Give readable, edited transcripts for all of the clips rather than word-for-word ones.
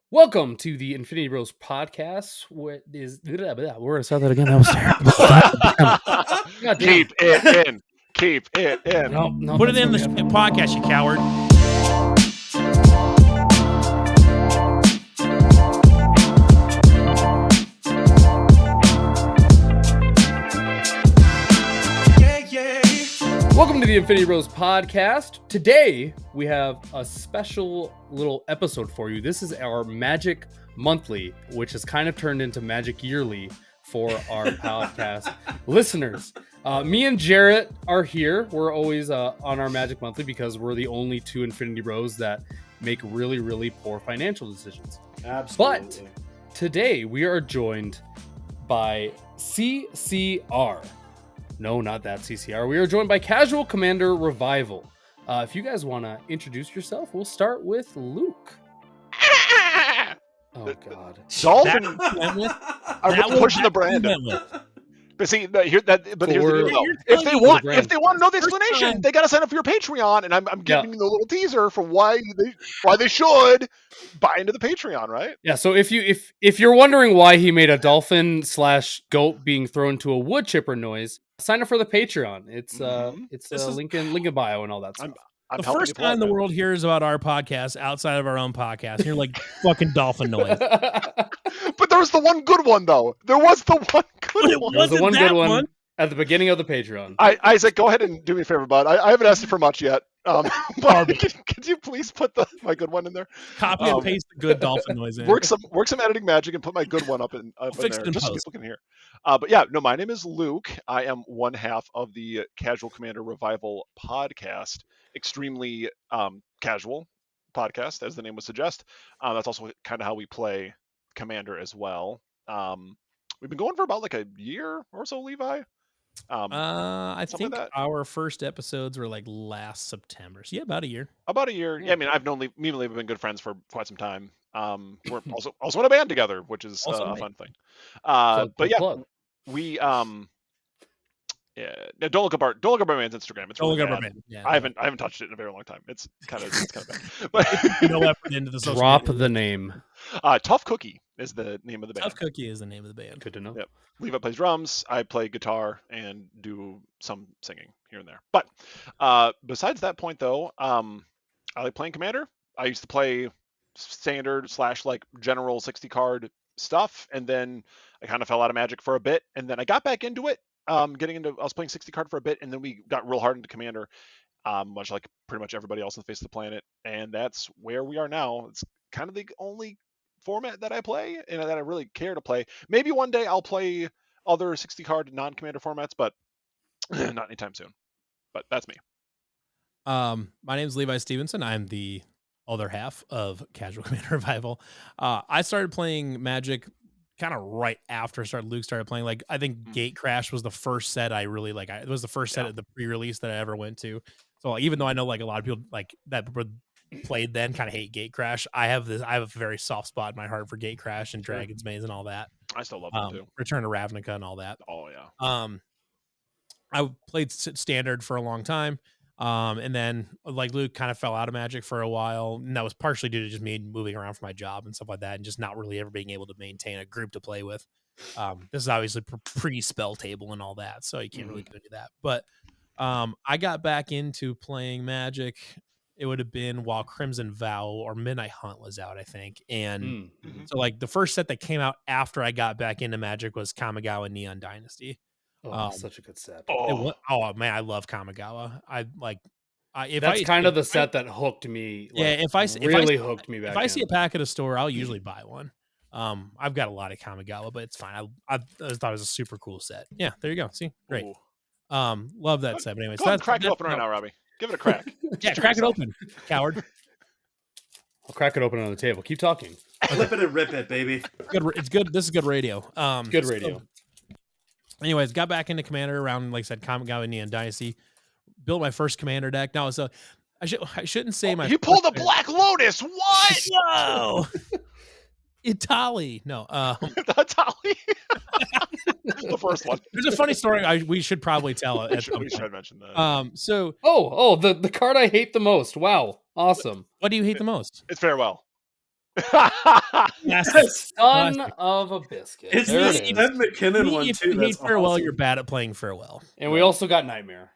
Welcome to the Infinity Bros podcast. We're gonna start that again. That was terrible. God damn. Keep it in. Keep it in. No, Put it that's in the gonna be- podcast, you coward. Welcome to the Infinity Bros podcast. Today we have a special little episode for you. This is our Magic Monthly, which has kind of turned into Magic Yearly for our podcast listeners. Me and Jarret are here. We're always on our Magic Monthly because we're the only two Infinity Bros that make really, really poor financial decisions. Absolutely. But today we are joined by CCR. No, not that CCR. We are joined by Casual Commander Revival. If you guys want to introduce yourself, we'll start with Luke. Oh, God. Dolphin That are really pushing the brand. But see, here's the deal, though. If they want to know the explanation, they got to sign up for your Patreon, and I'm giving you the little teaser for why they should buy into the Patreon, right? Yeah. So if you're wondering why he made a dolphin / goat being thrown to a wood chipper noise, sign up for the Patreon. It's This is- link in bio and all that stuff. I'm The helping first you plug time the it. world hears about our podcast outside of our own podcast, you're like fucking dolphin noise. But there was the one good one, though. There was the one good one. There was the Wasn't one that good one one? at the beginning of the Patreon. Isaac, go ahead and do me a favor, bud. I haven't asked you for much yet. But could you please put my good one in there? Copy and paste the good dolphin noise in. Work some editing magic and put my good one up in fix there, it in just so post. people can hear. But yeah, no, my name is Luke. I am one half of the Casual Commander Revival podcast. Extremely casual podcast, as the name would suggest. That's also kind of how we play Commander as well. We've been going for about like a year or so, Levi. I something think like that. our first episodes were like last September. So yeah, about a year. About a year. Yeah, I mean, I've known me and Levi have been good friends for quite some time. We're also in a band together, which is Also a me. fun thing. Plug, But yeah, plug. we yeah, no, don't look up our man's Instagram. It's Don't really look up our bad. band. Yeah, I haven't touched it in a very long time. It's kind of bad. But no effort into the social Drop media. the name. Tough Cookie is the name of the band. Tough Cookie is the name of the band. Good to know. Yep. Levi plays drums. I play guitar and do some singing here and there. But besides that point, though, I like playing Commander. I used to play standard / like general 60 card stuff, and then I kind of fell out of Magic for a bit, and then I got back into it. I was playing 60 card for a bit, and then we got real hard into Commander, much like pretty much everybody else on the face of the planet, and that's where we are now. It's kind of the only format that I play and that I really care to play. Maybe one day I'll play other 60 card non-Commander formats, but not anytime soon. But that's me. My name is Levi Stevenson. I'm the other half of Casual Commander Revival. I started playing Magic kind of right after Luke started playing. Like, I think Gate Crash was the first set I really like. It was the first set of the pre-release that I ever went to. So like, even though I know like a lot of people like that played then kind of hate Gate Crash, I have a very soft spot in my heart for Gate Crash and Dragon's Maze and all that. I still love them too. Return to Ravnica and all that. Oh yeah. I played standard for a long time. And then like Luke kind of fell out of Magic for a while, and that was partially due to just me moving around for my job and stuff like that, and just not really ever being able to maintain a group to play with. This is obviously pre-spell table and all that, so you can't really do any of that. But I got back into playing Magic. It would have been while Crimson Vow or Midnight Hunt was out, I think. And so like the first set that came out after I got back into Magic was Kamigawa Neon Dynasty. Oh, such a good set. Oh man, I love Kamigawa. That's kind of the set that hooked me. Like, Yeah, if I hooked me back. If I see a pack at a store, I'll usually buy one. I've got a lot of Kamigawa, but it's fine. I thought it was a super cool set. Yeah, there you go. See, great. Ooh. Love that set. But anyway, Go ahead and crack it open right now, Robbie. Give it a crack. Yeah, crack it open, coward. I'll crack it open on the table. Keep talking. Flip it and rip it, baby. It's good. This is good radio. Good radio. Anyways, got back into Commander around, like I said, Kamigawa Neon Dynasty. Built my first Commander deck. Now, so I shouldn't say my. You pulled a Black Lotus. What? Whoa! Italy. No. That's Holly. The first one. There's a funny story we should probably tell it. We should mention that. So. The card I hate the most. Wow. Awesome. What do you hate the most? It's Farewell. Classic. Son Classic. of a biscuit. It's There the it is. Steph McKinnon one If too. you hate That's Farewell, awesome. you're bad at playing Farewell. And we also got Nightmare.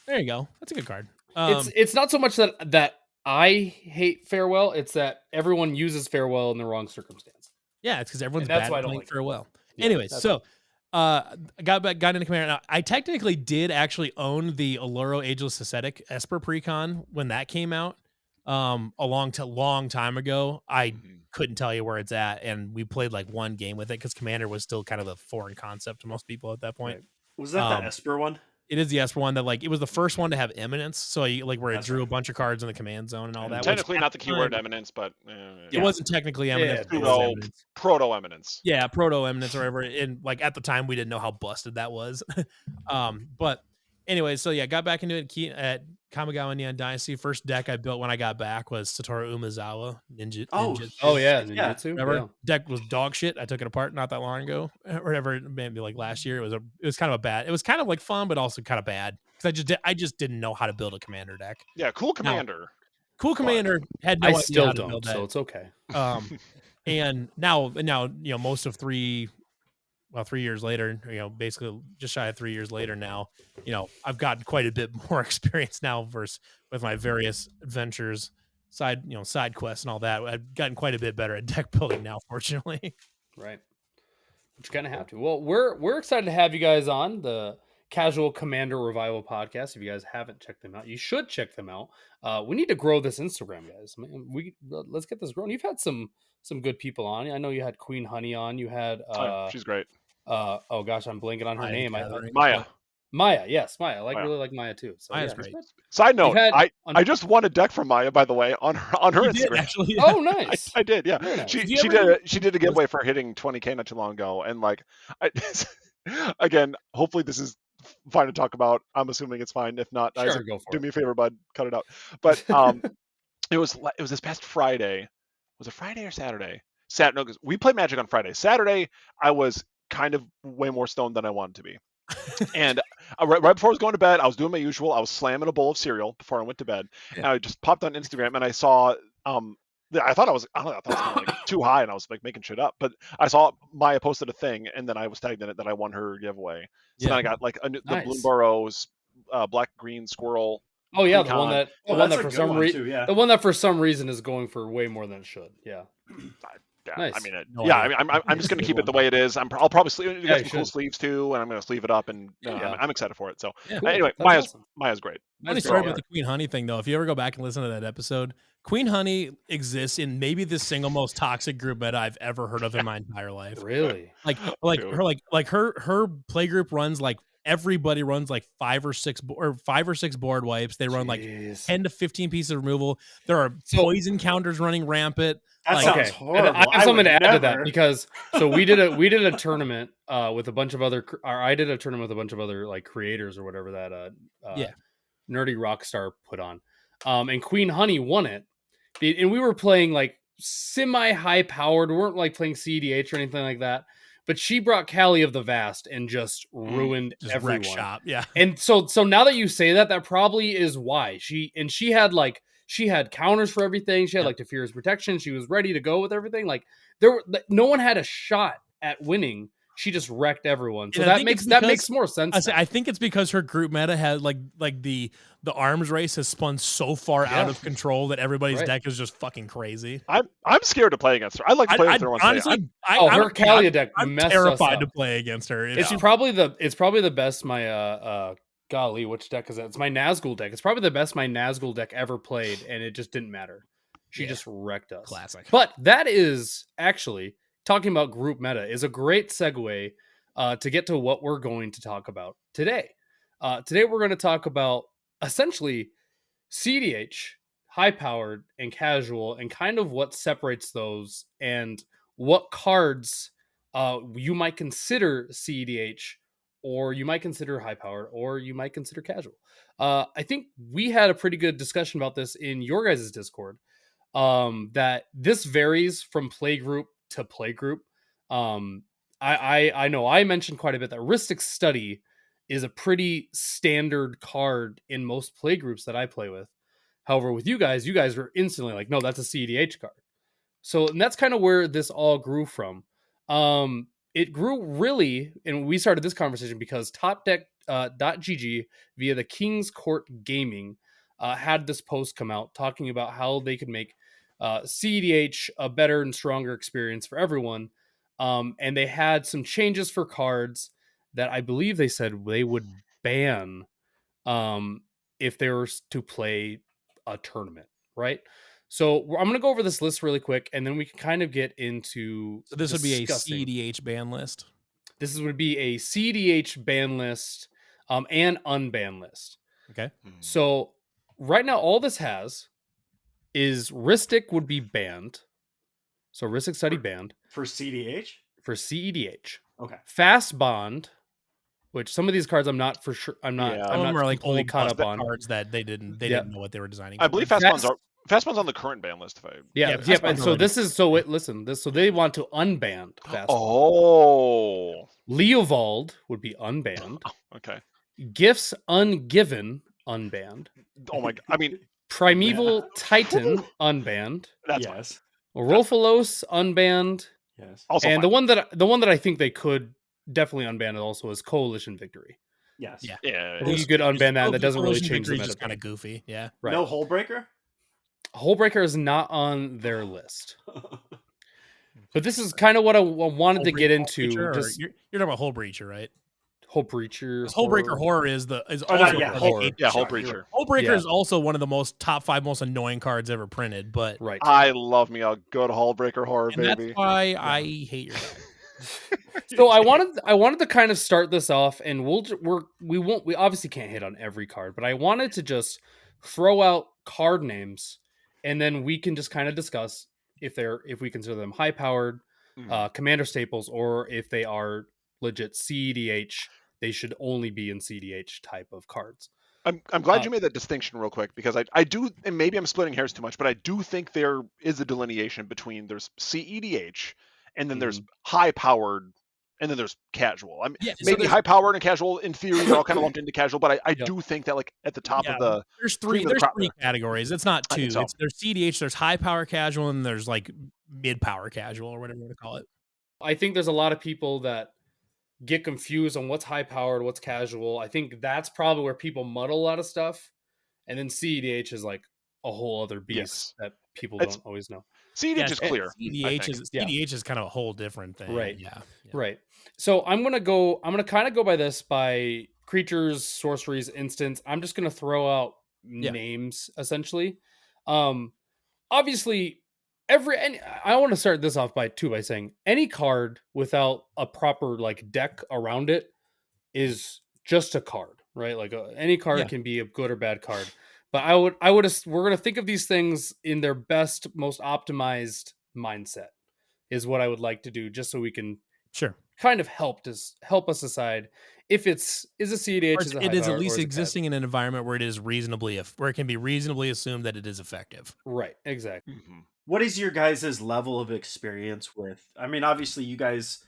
There you go. That's a good card. It's not so much that I hate Farewell, it's that everyone uses Farewell in the wrong circumstance. Yeah, it's because everyone's And that's bad why I at don't playing like it. Farewell. Yeah, Anyways, that's so I got into Commander. Now, I technically did actually own the Alluro Ageless Ascetic Esper Precon when that came out a long time ago. I couldn't tell you where it's at, and we played like one game with it because Commander was still kind of a foreign concept to most people at that point. Right. Was that the Esper one? It is the Esper one that like it was the first one to have Eminence, so you, like where it That's drew right. a bunch of cards in the command zone and all that. Technically which not the at keyword time, eminence, but it wasn't technically Eminence. Yeah, It was pseudo Eminence. proto eminence. Yeah, proto eminence or whatever. And like at the time, we didn't know how busted that was. But anyway, so yeah, got back into it at Kamigawa Neon Dynasty. First deck I built when I got back was Satoru Umezawa Ninja. Oh yeah, Yeah. Ninjutsu. Whatever. Yeah. Deck was dog shit. I took it apart not that long ago, or whatever. Maybe like last year. It was kind of a bad. It was kind of like fun, but also kind of bad because I just didn't know how to build a commander deck. Yeah, cool commander. Cool commander had no I idea still how to don't, build that. so it's okay. And now you know most of 3 years later, you know, basically just shy of 3 years later now, you know, I've gotten quite a bit more experience now versus with my various adventures, side quests and all that. I've gotten quite a bit better at deck building now, fortunately. Right. But you kind of have to. Well, we're excited to have you guys on the Casual Commander Revival podcast. If you guys haven't checked them out, you should check them out. We need to grow this Instagram, guys. Let's get this growing. You've had some good people on. I know you had Queen Honey on. You had She's great. oh gosh, I'm blanking on her name. Maya. Maya, yes, Maya. Maya. Really like Maya too. So Maya's yeah, great. Side note, had I just won a deck from Maya, by the way, on her You Instagram. did, actually. Yeah. Oh, nice. I did, yeah. Very nice. She did a giveaway for hitting 20K not too long ago, and like, again, hopefully this is fine to talk about. I'm assuming it's fine. If not, Sure, Isaac, go for do it. me a favor, bud, cut it out. But it was this past Friday. Was it Friday or Saturday? No, 'cause we played Magic on Friday. Saturday, I was kind of way more stoned than I wanted to be. And right before I was going to bed, I was doing my usual. I was slamming a bowl of cereal before I went to bed. Yeah. And I just popped on Instagram and I saw I thought it was kind of like too high and I was like making shit up. But I saw Maya posted a thing and then I was tagged in it that I won her giveaway. So then I got like the Nice. Bloom Burrows, black green squirrel. Oh yeah, the Precon. one that That's a for good some one, reason too, yeah. the one that for some reason is going for way more than it should. Yeah. Yeah, Nice. I mean, No yeah. idea. I mean, I'm just gonna Good keep it the one. way it is. I'll probably sleeve. You Yeah, got you some cool should. sleeves too, and I'm gonna sleeve it up. And Yeah. I'm excited for it. So Yeah, cool. anyway, That's awesome. Maya's great. Funny That's story great. about the Queen Honey thing, though. If you ever go back and listen to that episode, Queen Honey exists in maybe the single most toxic group meta I've ever heard of in my entire life. Really? Like Dude. her play group runs like everybody runs like 5 or 6 board wipes. They run like Jeez. 10 to 15 pieces of removal. There are So- poison counters running rampant. That Like, sounds Okay, horrible. and I have something to add to that never. because so we did a tournament with a bunch of other, or I did a tournament with a bunch of other like creators or whatever that Yeah. Nerdy Rockstar put on, and Queen Honey won it, and we were playing like semi high powered. We weren't like playing cEDH or anything like that, but she brought Callie of the Vast and just ruined Just everyone. wreck shop. Yeah. And so now that you say that, that probably is why she had counters for everything. She had like Teferi's protection. She was ready to go with everything. Like no one had a shot at winning. She just wrecked everyone. So And I that think makes it's because- makes more sense. I think it's because her group meta had like the arms race has spun so far out of control that everybody's Right. deck is just fucking crazy. I'm scared to play against her. I'd like to play with her one day. Honestly, her Kalia deck I'm messed us terrified up. to play against her. It's probably the best my golly, which deck is that? It's my Nazgul deck. It's probably the best my Nazgul deck ever played, and it just didn't matter. She just wrecked us. Classic. But that is actually talking about group meta is a great segue to get to what we're going to talk about today. Today we're going to talk about essentially cEDH, high powered and casual, and kind of what separates those and what cards you might consider cEDH, or you might consider high powered, or you might consider casual. I think we had a pretty good discussion about this in your guys' Discord. That this varies from playgroup to playgroup. I know I mentioned quite a bit that Ristic Study is a pretty standard card in most playgroups that I play with. However, with you guys were instantly like, no, that's a cEDH card. So, and that's kind of where this all grew from. It grew really, and we started this conversation because TopDeck.gg via the King's Court Gaming had this post come out talking about how they could make cEDH a better and stronger experience for everyone. And they had some changes for cards that I believe they said they would ban if they were to play a tournament, right? So I'm going to go over this list really quick, and then we can kind of get into. So this would be a discussing. cEDH ban list. This would be a cEDH ban list and unban list. Okay. So right now, all this has is Ristic would be banned. So Ristic Study banned For cEDH? for cEDH. Okay. Fast Bond, which some of these cards I'm not for sure. I'm not. Yeah. I'm Some of not them are like completely old caught busted up on. cards that they didn't know what they were designing. I for. believe Fast- Fastbond's on the current ban list. If I Yeah, Fast and Bond's so already- this is so. Listen, this so they want to unban Fast Bond. Oh, Leovold would be unbanned. okay. Gifts Ungiven unbanned. Oh my god. I mean, Primeval Titan unbanned. that's yes. Rolfalos unbanned. Yes. also And fine. the one that I think they could definitely unban also is Coalition Victory. Yes. Yeah. Yeah. I think you could unban that. That doesn't really Coalition change the Victory's meta. just kind of goofy. Yeah. Right. No hole breaker? Hullbreaker is not on their list. But this is kind of what I wanted to get into. Just You're talking about Hull Breacher, right? Hull Breacher. Hull Breaker Horror is Oh, also yeah, Horror. Yeah, Hull Sorry, you're Breacher. Hull Breaker Yeah. is also one of the top 5 most annoying cards ever printed, but Right. I love me a good Hull Breaker horror, and baby. that's why I hate your deck. So I wanted to kind of start this off, and we obviously can't hit on every card, but I wanted to just throw out card names, and then we can just kind of discuss if we consider them high powered, commander staples, or if they are legit cEDH. They should only be in cEDH type of cards. I'm glad you made that distinction real quick, because I do, and maybe I'm splitting hairs too much, but I do think there is a delineation between there's cEDH and then there's high powered and then there's casual. I mean, Yeah, so maybe there's- high powered and casual in theory they're all kind of lumped into casual, but I Yep. do think that like at the top Yeah, of the there's cream three of the crop categories. It's not I two. think so. There's cEDH, there's high power casual, and there's like mid power casual or whatever you want to call it. I think there's a lot of people that get confused on what's high powered, what's casual. I think that's probably where people muddle a lot of stuff. And then cEDH is like a whole other beast that people don't always know. cEDH is clear. cEDH is kind of a whole different thing. Right. Yeah. Right. So I'm gonna kind of go by this by creatures, sorceries, instants. I'm just gonna throw out names essentially. Obviously, I want to start this off by saying any card without a proper like deck around it is just a card, right? Like any card can be a good or bad card. But we're gonna think of these things in their best, most optimized mindset is what I would like to do, just so we can kind of help us decide if a cEDH it is at least existing in an environment where it can be reasonably assumed that it is effective. Right, exactly. Mm-hmm. What is your guys' level of experience with? I mean, obviously, you guys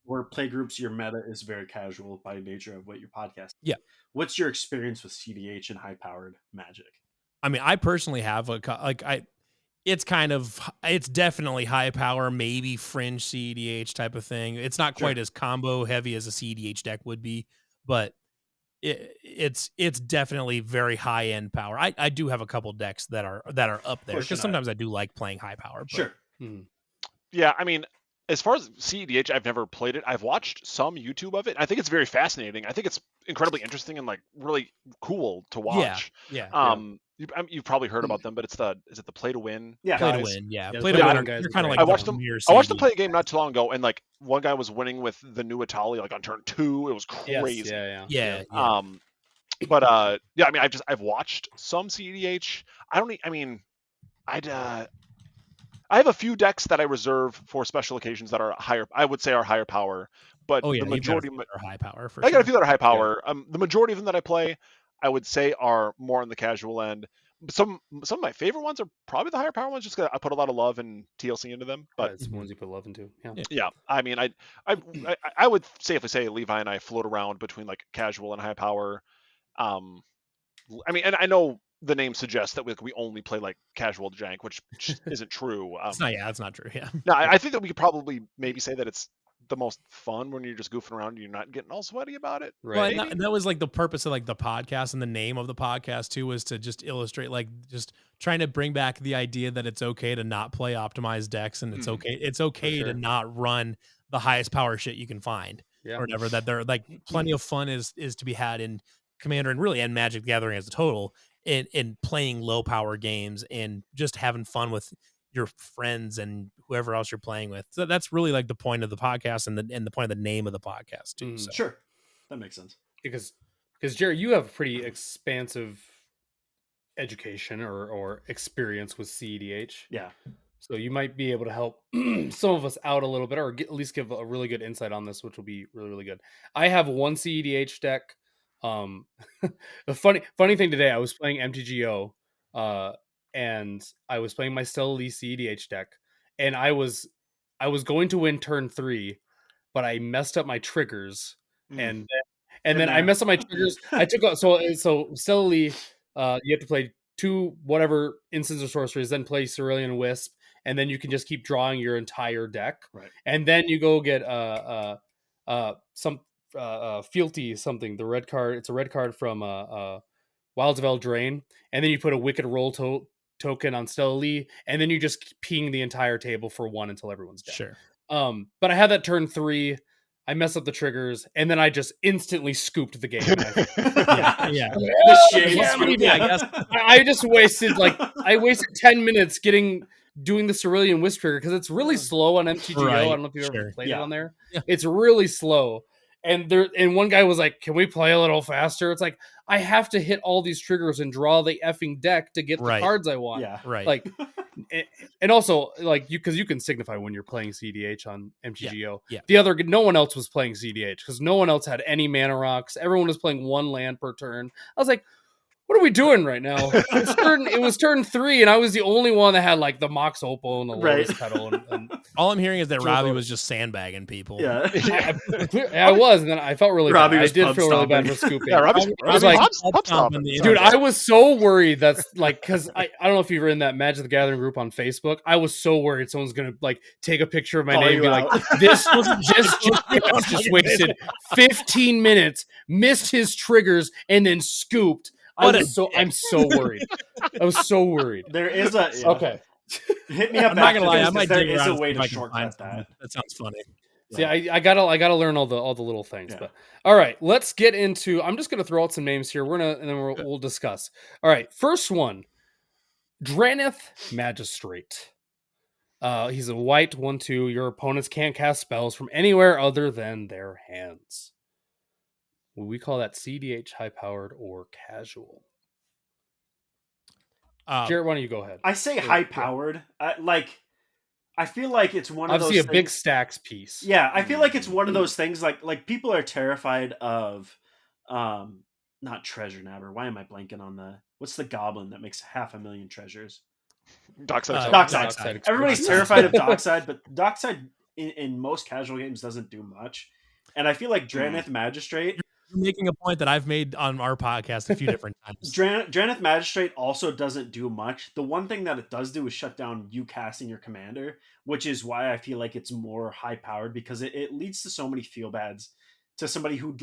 were playgroups. Your meta is very casual by nature of what your podcast. Yeah. What's your experience with cEDH and high-powered Magic? I mean, I personally have it's definitely high power, maybe fringe cEDH type of thing. It's not quite as combo heavy as a cEDH deck would be, but it's definitely very high end power. I do have a couple decks that are up there because sometimes I do like playing high power. But, Sure. Yeah, I mean, as far as cEDH, I've never played it. I've watched some YouTube of it. I think it's very fascinating. I think it's incredibly interesting and like really cool to watch. Yeah. You've probably heard about them, but is it the Play to Win? Yeah, Play guys? to Win. Yeah, Yeah, Play Play to to Win. Win guys You're are kind of great. like I watched them play a game not too long ago, and like one guy was winning with the new Atali like on turn 2. It was crazy. Yeah. But yeah, I mean, I've watched some cEDH. I have a few decks that I reserve for special occasions that are higher. I would say are higher power, but the majority are high power. I got a few that are high power. The majority of them that I play, I would say, are more on the casual end. Some of my favorite ones are probably the higher power ones, just because I put a lot of love and TLC into them. But it's ones you put love into. yeah, I mean, I would safely say Levi and I float around between like casual and high power. I mean, and I know the name suggests that we only play like casual jank, which just isn't true. That's not true. Yeah. No, I think that we could probably maybe say that it's the most fun when you're just goofing around and you're not getting all sweaty about it. Well, Right. and that was like the purpose of like the podcast, and the name of the podcast too was to just illustrate, like, just trying to bring back the idea that it's okay to not play optimized decks, and it's okay sure. to not run the highest power shit you can find, Yeah. or whatever. That there like plenty of fun is to be had in Commander and really and Magic the Gathering as a total, in playing low power games and just having fun with your friends and whoever else you're playing with. So that's really like the point of the podcast and the point of the name of the podcast too. So. Sure, that makes sense. Because Jarret, you have pretty expansive education or experience with cEDH. Yeah. So you might be able to help some of us out a little bit, or at least give a really good insight on this, which will be really, really good. I have one cEDH deck. The funny thing today, I was playing MTGO, and I was playing my Stella Lee cEDH deck, and I was going to win turn 3, but I messed up my triggers, and then I messed up my triggers. I took out so Stella Lee, you have to play 2 whatever instants or sorceries, then play Cerulean Wisp, and then you can just keep drawing your entire deck. Right. And then you go get some fealty something, the red card. It's a red card from Wilds of Eldraine, and then you put a Wicked Roll token on Stella Lee, and then you just ping the entire table for 1 until everyone's dead. Sure. But I had that turn 3. I messed up the triggers, and then I just instantly scooped the game. Yeah. I guess I just wasted I wasted 10 minutes doing the Cerulean Wisp trigger because it's really slow on MTGO. Right. I don't know if you've ever played it on there. Yeah. It's really slow. And one guy was like, "Can we play a little faster?" It's like, I have to hit all these triggers and draw the effing deck to get the cards I want. Yeah. Right. Like, and also because you can signify when you're playing cEDH on MTGO. Yeah. No one else was playing cEDH because no one else had any mana rocks. Everyone was playing 1 land per turn. I was like, what are we doing right now? It was turn 3, and I was the only one that had like the Mox Opal and the Lotus Petal. And all I'm hearing is that Robbie was just sandbagging people. Yeah. I was, and then I felt really Robbie bad. I did feel really bad for scooping. Yeah, Robbie's like, pub stomping. Dude, I was so worried that's because I don't know if you were in that Magic the Gathering group on Facebook. I was so worried someone's gonna like take a picture of my name and be like, this just wasted 15 minutes, missed his triggers, and then scooped. I'm so worried. I was so worried. There is okay. Hit me up. I'm not gonna lie. I might there dig is around a way if I to can shortcut find that. That sounds funny. See, I gotta learn all the little things. Yeah. But all right, let's get into. I'm just gonna throw out some names here. We'll discuss. All right, first one, Draneth Magistrate. He's a white 1/2. Your opponents can't cast spells from anywhere other than their hands. We call that cEDH, high powered or casual. Jarret, why don't you go ahead? I say high powered. I feel like it's one of those obviously a things, big stacks piece. Yeah, I feel like it's one of those things like people are terrified of not treasure nabber. Why am I blanking on what's the goblin that makes 500,000 treasures? Dockside. Everybody's terrified of Dockside, but Dockside in most casual games doesn't do much. And I feel like Draneth Magistrate. You're making a point that I've made on our podcast a few different times. Draneth Magistrate also doesn't do much. The one thing that it does do is shut down you casting your commander, which is why I feel like it's more high powered, because it leads to so many feel bads to somebody who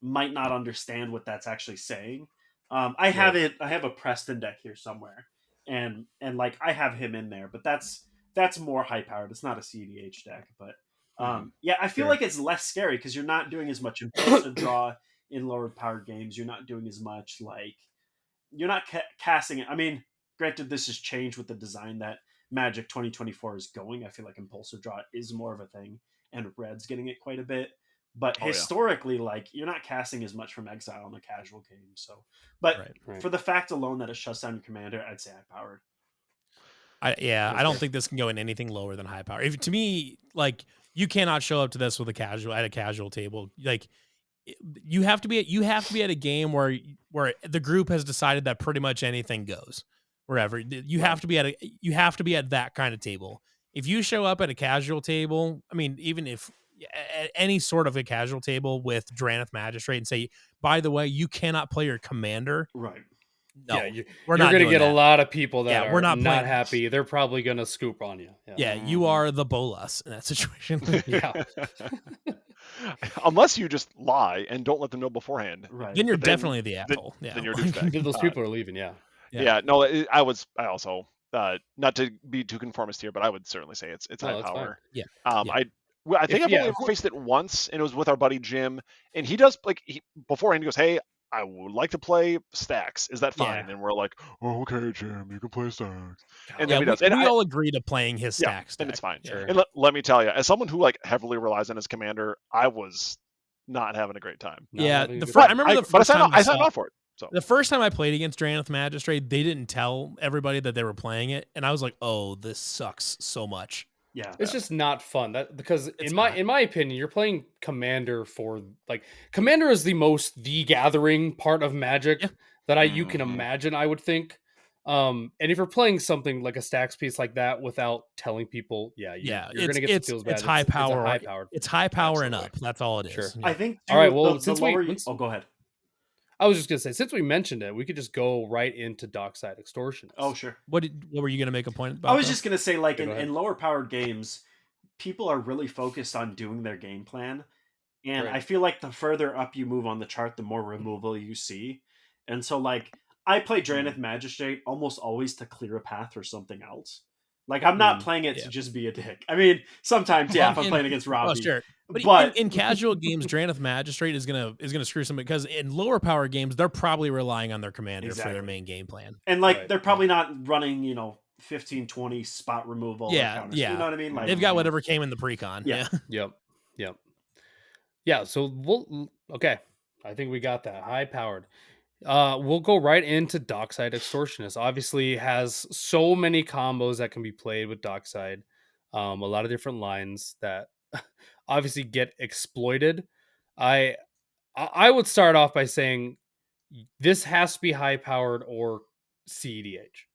might not understand what that's actually saying. I have a Preston deck here somewhere, and I have him in there, but that's more high powered. It's not a cEDH deck, but I feel like it's less scary because you're not doing as much impulsive draw in lower powered games. You're not doing as much you're not casting it. I mean, granted, this has changed with the design that Magic 2024 is going. I feel like impulsive draw is more of a thing, and Red's getting it quite a bit. But historically, you're not casting as much from exile in a casual game. So, but for the fact alone that it shuts down your commander, I'd say high powered. I don't think this can go in anything lower than high power. To me, you cannot show up to this with at a casual table. You have to be at a game where the group has decided that pretty much anything goes. Wherever you have to be at that kind of table. If you show up at a casual table, I mean, even if at any sort of a casual table with Draneth Magistrate and say, by the way, you cannot play your commander. Right. No, you're we're not going to doing get that. a lot of people that Yeah, are we're not not playing- happy. They're probably going to scoop on you. Yeah, you are the bolas in that situation. Yeah. Unless you just lie and don't let them know beforehand. Right. Then you're But then- definitely the asshole. then Yeah. you're a douchebag. Those people are leaving. Yeah. Yeah. No, I also not to be too conformist here, but I would certainly say it's No, high that's fine. power. Yeah. I think I've only ever faced it once, and it was with our buddy Jim. And he does beforehand. He goes, "Hey, I would like to play stacks. Is that fine?" Yeah. And we're like, "Oh, okay, Jim, you can play stacks." And Yeah, then he does. And we I- all agree to playing his stack. and it's fine. Sure. And let me tell you, as someone who heavily relies on his commander, I was not having a great time. Not Yeah, having a the good fir- I time. remember the But first time I signed off for it. So the first time I played against Drannith Magistrate, they didn't tell everybody that they were playing it, and I was like, "Oh, this sucks so much." Yeah. It's just not fun. Because It's in my opinion, you're playing Commander for Commander is the gathering part of Magic Yeah. that you can Mhm. imagine, I would think. And if you're playing something like a stacks piece like that without telling people, you're gonna get some feels bad. It's high power. High powered. It's high power and Absolutely. up. That's all it is. Sure. Yeah. I think. All right, too, well, the since lower we- go ahead. I was just gonna say, since we mentioned it, we could just go right into Dockside Extortionist. Oh, sure. What were you going to make a point about? I was though? just gonna say, like, Yeah, go ahead. in lower powered games, people are really focused on doing their game plan, and Right. I feel like the further up you move on the chart, the more removal you see. And so, like, I play Drannith Magistrate almost always to clear a path for something else. Like, I'm not playing it yeah. to just be a dick. I mean, sometimes, yeah, if I'm playing against Oh, Robbie. sure. But, But- in casual games, Drannith Magistrate is gonna screw somebody because in lower power games, they're probably relying on their commander for their Exactly. main game plan. And, like, Right. they're probably not running, 15, 20 spot removal. or Yeah, counters. yeah. You know what I mean? Like, They've got whatever came in the precon. Yeah. Yeah. Yep. Yeah, so okay. I think we got that. High powered. We'll go right into Dockside Extortionist. Obviously has so many combos that can be played with Dockside. A lot of different lines that obviously get exploited. I would start off by saying this has to be high powered or cEDH.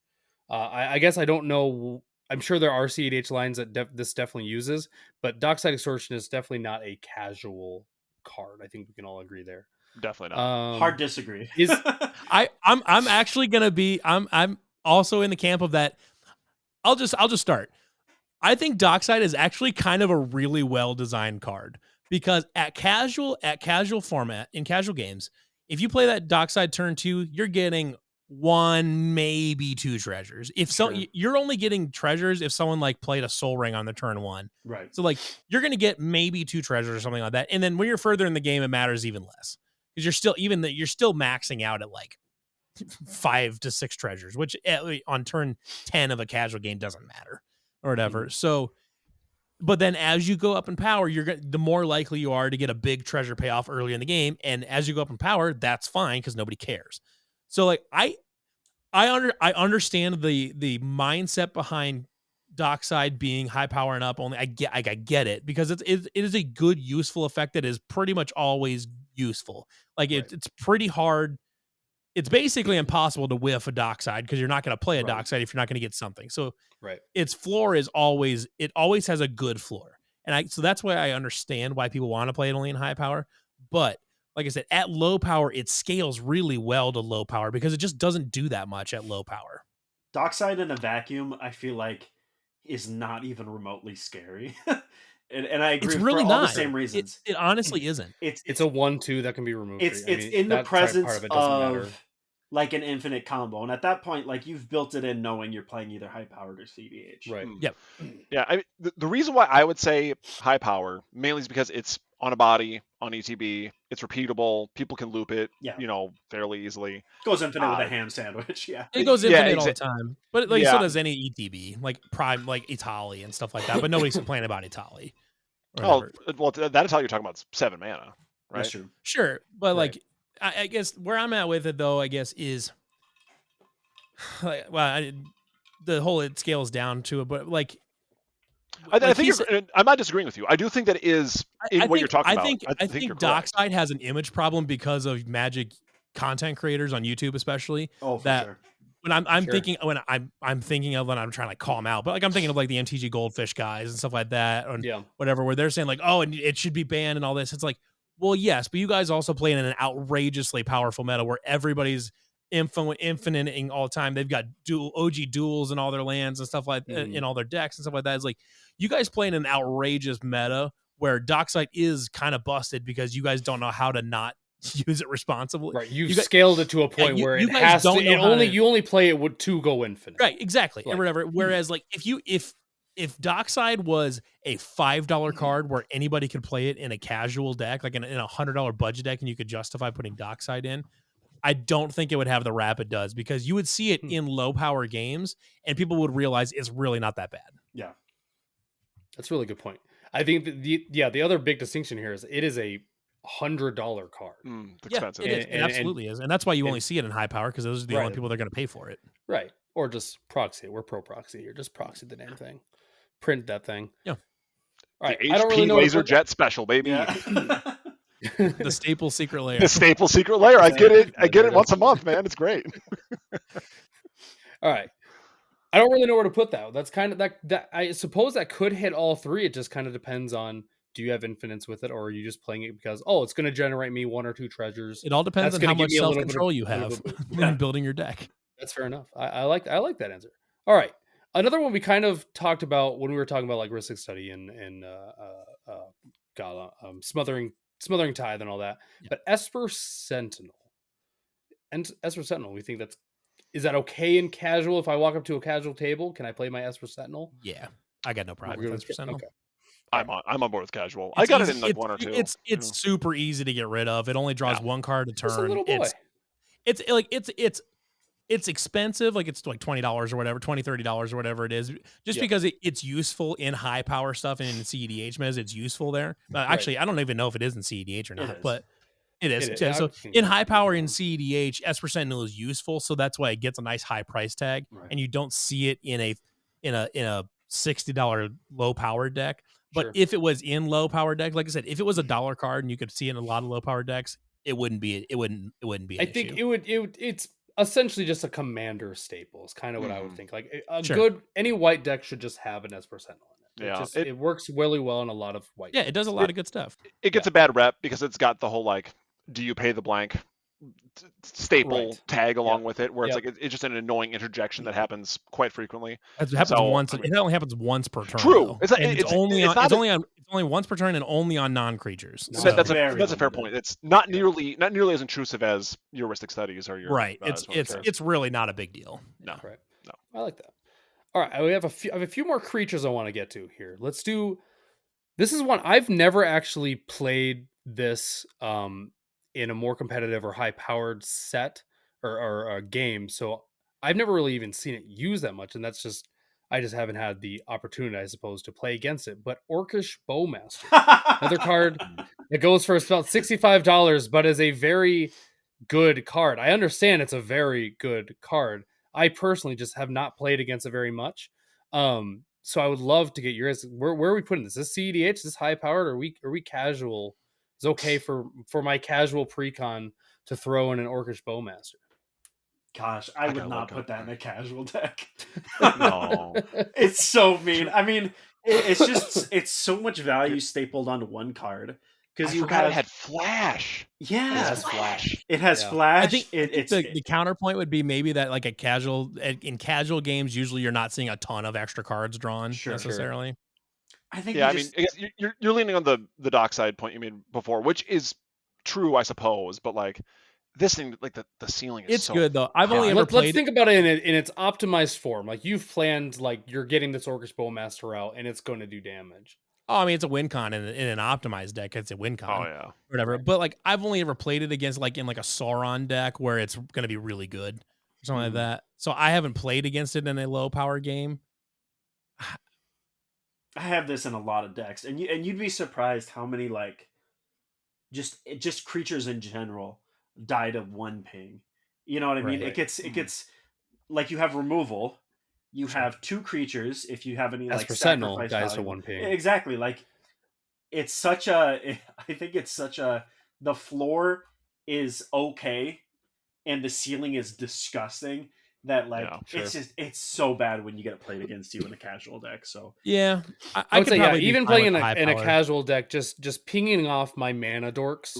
I guess I don't know. I'm sure there are cEDH lines that this definitely uses, but Dockside Extortion is definitely not a casual card. I think we can all agree there. definitely not. hard disagree. is- I'm actually gonna be I'm also in the camp of that. I'll just start. I think Dockside is actually kind of a really well designed card because at casual format in casual games, if you play that Dockside turn 2, you're getting 1, maybe 2 treasures. If so, Sure. you're only getting treasures if someone played a Soul Ring on the turn 1. Right. So you're gonna get maybe 2 treasures or something like that. And then when you're further in the game, it matters even less because you're still maxing out at 5 to 6 treasures, which on turn 10 of a casual game doesn't matter or whatever. So, but then as you go up in power, the more likely you are to get a big treasure payoff early in the game. And as you go up in power, that's fine because nobody cares. So I understand the mindset behind Dockside being high power and up only. I get it because it is a good useful effect that is pretty much always useful. It's pretty hard. It's basically impossible to whiff a Dockside because you're not going to play a Right. Dockside if you're not going to get something. So Right. its floor is always has a good floor. And so that's why I understand why people want to play it only in high power. But like I said, at low power, it scales really well to low power because it just doesn't do that much at low power. Dockside in a vacuum, I feel like, is not even remotely scary. and I agree It's for really all not. the same reasons. It honestly isn't. It's a 1/2 that can be removed. It's I mean, in the that presence part of it doesn't matter. of an infinite combo, and at that point, you've built it in knowing you're playing either high powered or cEDH. Right. Yep. Yeah, I mean, the reason why I would say high power mainly is because it's on a body, on ETB, it's repeatable, people can loop it, Yeah. fairly easily. Goes infinite with a ham sandwich. Yeah. It goes Yeah, infinite all the time. But so Yeah. does any ETB, Prime, Itali and stuff like that. But nobody's complaining about Itali. or Oh, whatever. well, that's how you're talking about 7 mana, right? That's true. Sure. But Right. I guess where I'm at with it though, I guess is the whole it scales down to it, but I think I'm not disagreeing with you. I do think that it is what you're talking about. I you're think correct. Dockside has an image problem because of Magic content creators on YouTube, especially. Oh, for That- sure. When I'm Sure. thinking I'm thinking of when I'm trying to call them out, but I'm thinking of the MTG Goldfish guys and stuff like that, and Yeah. whatever, where they're saying and it should be banned and all this. It's well, yes, but you guys also play in an outrageously powerful meta where everybody's infiniting all the time. They've got OG duels in all their lands and stuff like in all their decks and stuff like that. It's like you guys playing an outrageous meta where Dockside is kind of busted because you guys don't know how to not use it responsibly. Right. You've scaled it to a point where it has to. You only play it with to go infinite. Right. Exactly. Like, and whatever. Whereas, like, if Dockside was a $5 card where anybody could play it in a casual deck, like in a $100 budget deck, and you could justify putting Dockside in, I don't think it would have the rap it does, because you would see it in low power games and people would realize it's really not that bad. Yeah. That's a really good point. I think the other big distinction here is it is a $100 card. It's expensive. It absolutely is. And that's why you only see it in high power, because those are the only people that are going to pay for it. Right. Or just proxy it. We're pro proxy here. Just proxy the damn thing. Print that thing. Yeah. All right. I don't really know laser jet special, baby. Yeah. The staple secret layer. The staple secret layer. I get it. I get it once a month, man. It's great. All right. I don't really know where to put that. That's kind of that. I suppose that could hit all three. It just kind of depends on, do you have infinites with it, or are you just playing it because, it's going to generate me 1 or 2 treasures? It all depends on how much self-control you have when building your deck. That's fair enough. I like that answer. All right. Another one we kind of talked about when we were talking about like Ristic Study and Smothering Tithe and all that. Yeah. But Esper Sentinel. And Esper Sentinel, we think is that okay in casual? If I walk up to a casual table, can I play my Esper Sentinel? Yeah. I got no problem with Esper Sentinel. Okay. I'm on board with casual. I got it in like 1 or 2. It's super easy to get rid of. It only draws 1 card a turn. It's a little boy. It's expensive, like it's like $20 or whatever, $20-$30 or whatever it is, just because it's useful in high power stuff and in cEDH mez, it's useful there. Actually, I don't even know if it is in cEDH or not, but it is. Yeah, so in high power in cEDH, Esper Sentinel is useful, so that's why it gets a nice high price tag, and you don't see it in a $60 low power deck. But if it was in low power deck, like I said, if it was a $1 card and you could see it in a lot of low power decks, it wouldn't be. It wouldn't be. I think it's essentially just a commander staple. Is kind of what I would think. Like good any white deck should just have an Esper Sentinel in it. It works really well in a lot of white. Yeah, it does a lot of good stuff. It gets a bad rep because it's got the whole like, do you pay the blank staple tag along with it, where it's like it's just an annoying interjection that happens quite frequently. It happens once. It only happens once per turn. True. It's only once per turn and only on non-creatures. So. That's a fair point. It's not nearly as intrusive as your Ristic Studies or your It's really not a big deal. No. I like that. All right, I have a few more creatures I want to get to here. Let's do. This is one I've never actually played this in a more competitive or high-powered set or game, so I've never really even seen it used that much, and that's just I just haven't had the opportunity, I suppose, to play against it. But Orcish Bowmaster, another card that goes for about $65, but is a very good card. I understand it's a very good card. I personally just have not played against it very much, so I would love to get yours. Where are we putting this? Is this cEDH? Is this high-powered? Or are we casual? It's okay for my casual precon to throw in an Orcish Bowmaster. Gosh, I would not put that in a casual deck. No. It's so mean. I mean, it's so much value stapled onto one card. Because it had flash. Yeah, it has flash. It has flash. I think the counterpoint would be maybe that like in casual games, usually you're not seeing a ton of extra cards drawn necessarily. Sure. I think. Yeah, I mean, you're leaning on the Dockside point you made before, which is true, I suppose. But like this thing, like the ceiling is. It's so good though. I've only ever played. Let's think about it in its optimized form. Like you've planned, like you're getting this Orcish Bowmaster out, and it's going to do damage. Oh, I mean, it's a win con in an optimized deck. It's a win con. Oh yeah, whatever. But like, I've only ever played it against like in like a Sauron deck where it's going to be really good or something like that. So I haven't played against it in a low power game. I have this in a lot of decks, and you'd be surprised how many like just creatures in general died of one ping. You know what I mean? Right. It gets like you have removal. You have 2 creatures if you have any like Sentinel sacrifice dies value. to one ping. Exactly. Like I think it's such a the floor is okay and the ceiling is disgusting that like it's so bad when you get it played against you in a casual deck. So yeah, I would say even playing in a casual deck, just pinging off my mana dorks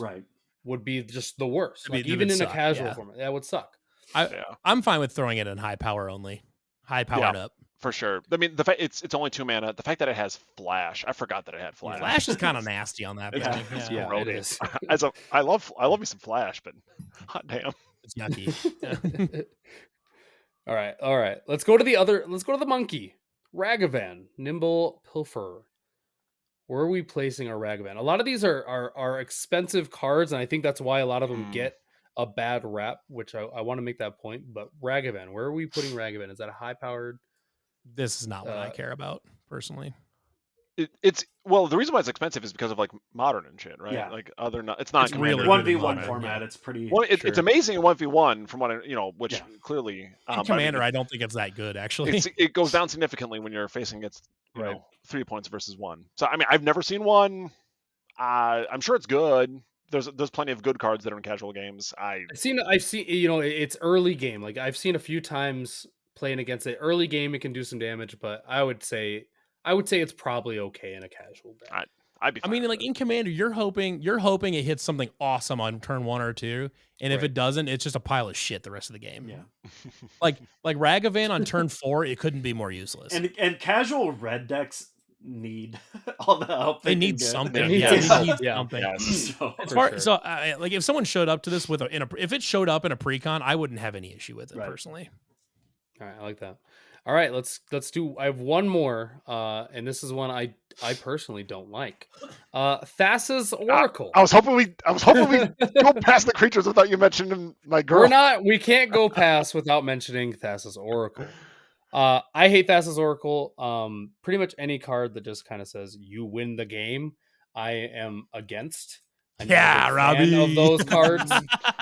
would be just the worst. Like, even in a casual format, that would suck. I'm fine with throwing it in high power only, high powered up. For sure. I mean, the fact it's only 2 mana. The fact that it has flash, I forgot that it had flash. Flash is kind of nasty on that. Yeah. thing. Yeah, it is. I love me some flash, but hot damn. It's yucky. All right. Let's go to the monkey. Ragavan, Nimble Pilfer. Where are we placing our Ragavan? A lot of these are expensive cards, and I think that's why a lot of them get a bad rap, which I want to make that point. But Ragavan, where are we putting Ragavan? Is that a high powered? This is not what I care about personally. It's well, the reason why it's expensive is because of like modern and shit, right? Yeah. Like it's not It's really Commander. good in 1v1 modern, format. yeah. It's pretty. Well, it's amazing in 1v1 from what which clearly In Commander, I don't think it's that good actually. it goes down significantly when you're facing against you Right. know 3 points versus 1. So I mean, I've never seen one. I'm sure it's good. There's plenty of good cards that are in casual games. I've seen it's early game. Like I've seen a few times playing against it. Early game, it can do some damage, but I would say it's probably okay in a casual deck. I'd be. I mean, fine like with in Commander, you're hoping it hits something awesome on turn 1 or 2, and if Right. it doesn't, it's just a pile of shit the rest of the game. Yeah. Like Ragavan on turn 4, it couldn't be more useless. And casual red decks need all the help They can need get. something. They need Yeah, some they help. need Yeah. something. Yes. So, As For far, sure. so like if someone showed up to this with if it showed up in a precon, I wouldn't have any issue with it Right. personally. All right, I like that. All right, let's do. I have one more, and this is one I personally don't like. Thassa's Oracle. I was hoping we go past the creatures without you mentioning my girl. We can't go past without mentioning Thassa's Oracle. I hate Thassa's Oracle. Pretty much any card that just kind of says you win the game, I am against. I'm not a big fan Robbie. of those cards.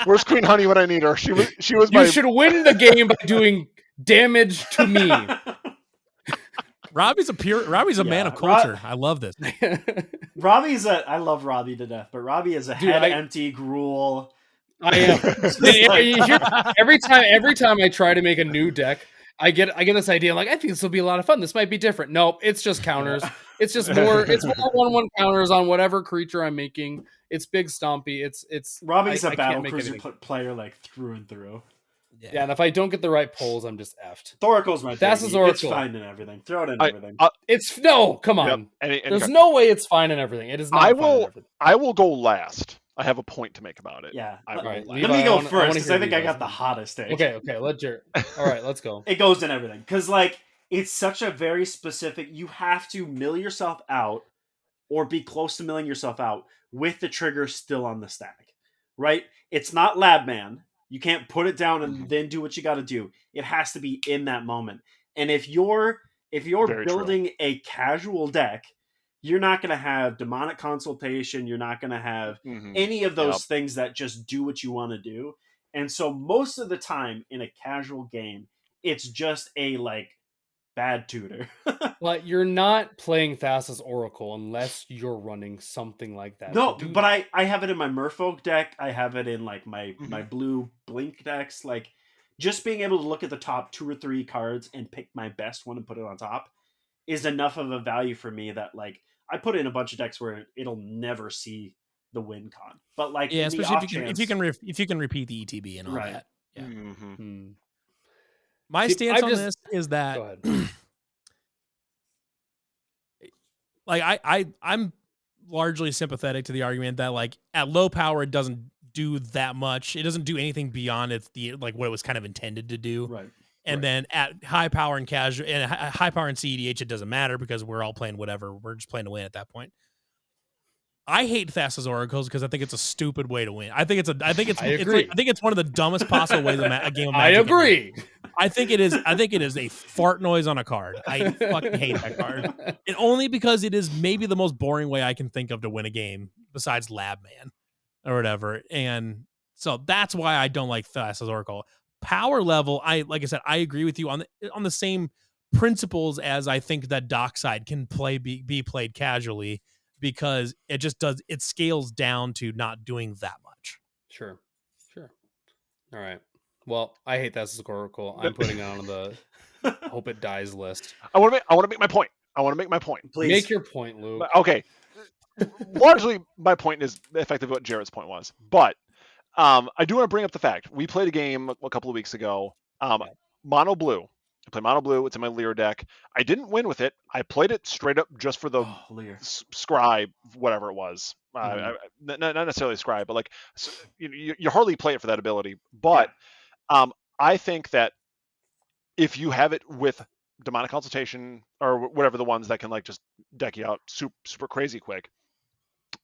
Where's Queen Honey when I need her? She was You my should win the game by doing damage to me. Robbie's a man of culture. I love this. I love Robbie to death, but Robbie is a head empty gruel. I am. every time I try to make a new deck, I get this idea like I think this will be a lot of fun. This might be different. Nope, it's just counters. It's just more. It's more 1/1 counters on whatever creature I'm making. It's big stompy. It's Robbie's a battle cruiser player like through and through. Yeah, and if I don't get the right polls, I'm just effed. Thoracle's my Thassa's baby. Oracle. It's fine in everything. Throw it in everything. Come on. Yep. There's no way it's fine in everything. It is not. I will go last. I have a point to make about it. Yeah. All right, Let me go first because I think I got the hottest take. Okay. Let Jarret. All right, let's go. It goes in everything because like it's such a very specific. You have to mill yourself out or be close to milling yourself out with the trigger still on the stack, right? It's not Lab Man. You can't put it down and then do what you got to do. It has to be in that moment. And if you're Very building a casual deck, you're not going to have demonic consultation. You're not going to have any of those things that just do what you want to do. And so most of the time in a casual game, it's just a like bad tutor. But you're not playing Thassa's Oracle unless you're running something like that. No, but I have it in my Merfolk deck. I have it in like my blue Blink decks. Like just being able to look at the top 2 or 3 cards and pick my best one and put it on top is enough of a value for me that like I put in a bunch of decks where it'll never see the win con. But like especially if you can repeat the ETB and all that. Yeah. My stance on this is that Go ahead. like I'm largely sympathetic to the argument that like at low power it doesn't do that much. It doesn't do anything beyond what it was kind of intended to do. Right. And then at high power and casual and high power and cEDH it doesn't matter because we're all playing whatever. We're just playing to win at that point. I hate Thassa's Oracles because I think it's a stupid way to win. I think it's one of the dumbest possible ways a game of Magic. I agree. I think it is a fart noise on a card. I fucking hate that card. And only because it is maybe the most boring way I can think of to win a game besides Lab Man or whatever. And so that's why I don't like Thassa's Oracle. Power level, like I said, I agree with you on the same principles as I think that Dockside can be played casually. Because it scales down to not doing that much. Sure. All right. Well, I hate Thassa's Oracle. I'm putting it on the hope it dies list. I want to make my point. Please Make your point, Luke. Okay. Largely, my point is effectively what Jarrett's point was. But I do want to bring up the fact we played a game a couple of weeks ago. Mono blue. I play mono blue. It's in my Lear deck. I didn't win with it. I played it straight up just for the Lear. scribe, whatever it was. Not necessarily scribe, but like you hardly play it for that ability. But I think that if you have it with demonic consultation or whatever, the ones that can like just deck you out super crazy quick,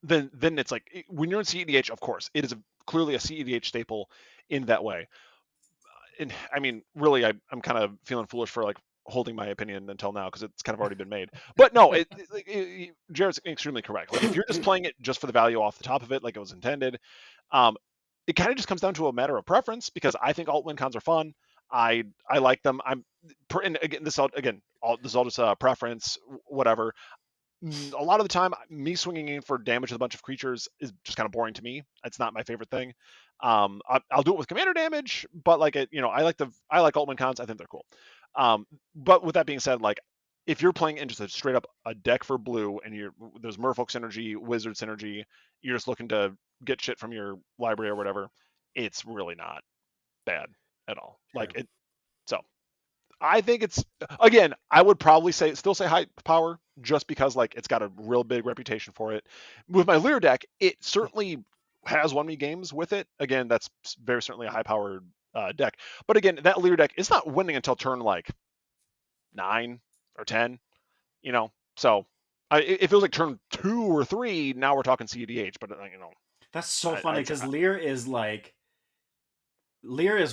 then it's like when you're in cEDH, of course, it is clearly a cEDH staple in that way. And I mean, really, I'm kind of feeling foolish for like holding my opinion until now because it's kind of already been made. But no, Jarret's extremely correct. Like if you're just playing it just for the value off the top of it, like it was intended, it kind of just comes down to a matter of preference because I think alt win cons are fun. I like them. And again, this is all just preference, whatever. A lot of the time, me swinging in for damage with a bunch of creatures is just kind of boring to me. It's not my favorite thing. I'll do it with commander damage, but like I like alt win cons. I think they're cool. But with that being said, like if you're playing in just a straight up a deck for blue and there's Merfolk synergy, Wizard synergy, you're just looking to get shit from your library or whatever, it's really not bad at all. Like it. So I think it's, again, I would probably still say high power just because like it's got a real big reputation for it. With my Lear deck, it certainly has won me games with it. Again, that's very certainly a high powered deck. But again, that Lear deck is not winning until turn like 9 or 10, So if it was like turn 2 or 3, now we're talking cEDH. But that's so funny because Lear is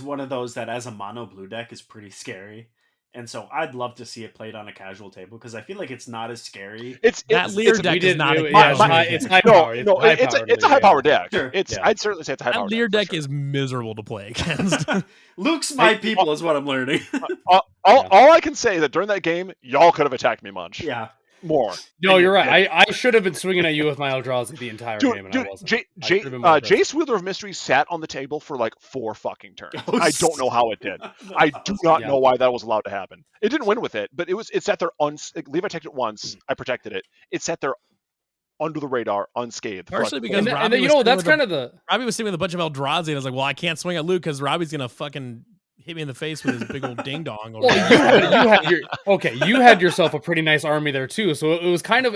one of those that as a mono blue deck is pretty scary. And so I'd love to see it played on a casual table because I feel like it's not as scary. Lear deck is not it's high power. It's a high power deck. Sure. I'd certainly say it's a high power deck. Lear deck sure. is miserable to play against. Luke's my people is what I'm learning. All I can say is that during that game, y'all could have attacked me much. Yeah. More. No, you're right. I should have been swinging at you with my Eldrazi the entire game, and I wasn't. Jace Wielder of Mystery sat on the table for like 4 fucking turns. I don't know how it did. I do not know why that was allowed to happen. It didn't win with it, but it sat there Levi teched it once. I protected it. It sat there under the radar, unscathed. Partially because Robbie was sitting with a bunch of Eldrazi, and I was like, well, I can't swing at Luke because Robbie's gonna fucking hit me in the face with his big old ding dong. You had yourself a pretty nice army there too. So it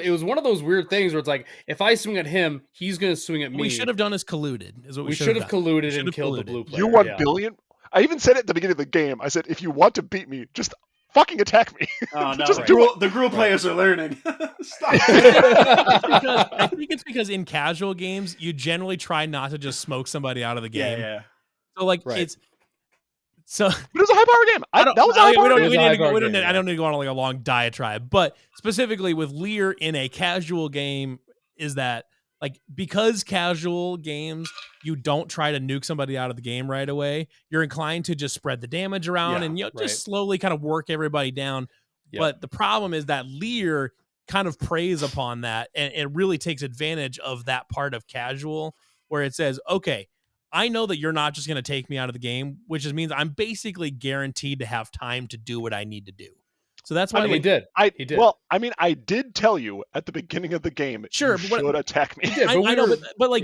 was one of those weird things where it's like, if I swing at him, he's going to swing at me. We should have done is colluded. Is what we should have colluded and killed the blue player. You won billion. I even said it at the beginning of the game. I said, if you want to beat me, just fucking attack me. Oh no! The Gruul players are learning. Stop. I think it's because in casual games you generally try not to just smoke somebody out of the game. Yeah. So like it's. So but it was a high power game. I don't need to go on like a long diatribe, but specifically with Lear in a casual game is that like because casual games you don't try to nuke somebody out of the game right away. You're inclined to just spread the damage around and just slowly kind of work everybody down. Yep. But the problem is that Lear kind of preys upon that and it really takes advantage of that part of casual where it says, okay, I know that you're not just going to take me out of the game, which means I'm basically guaranteed to have time to do what I need to do. So that's why he did. He did. Well, I mean, I did tell you at the beginning of the game. Sure, you should attack me. I know,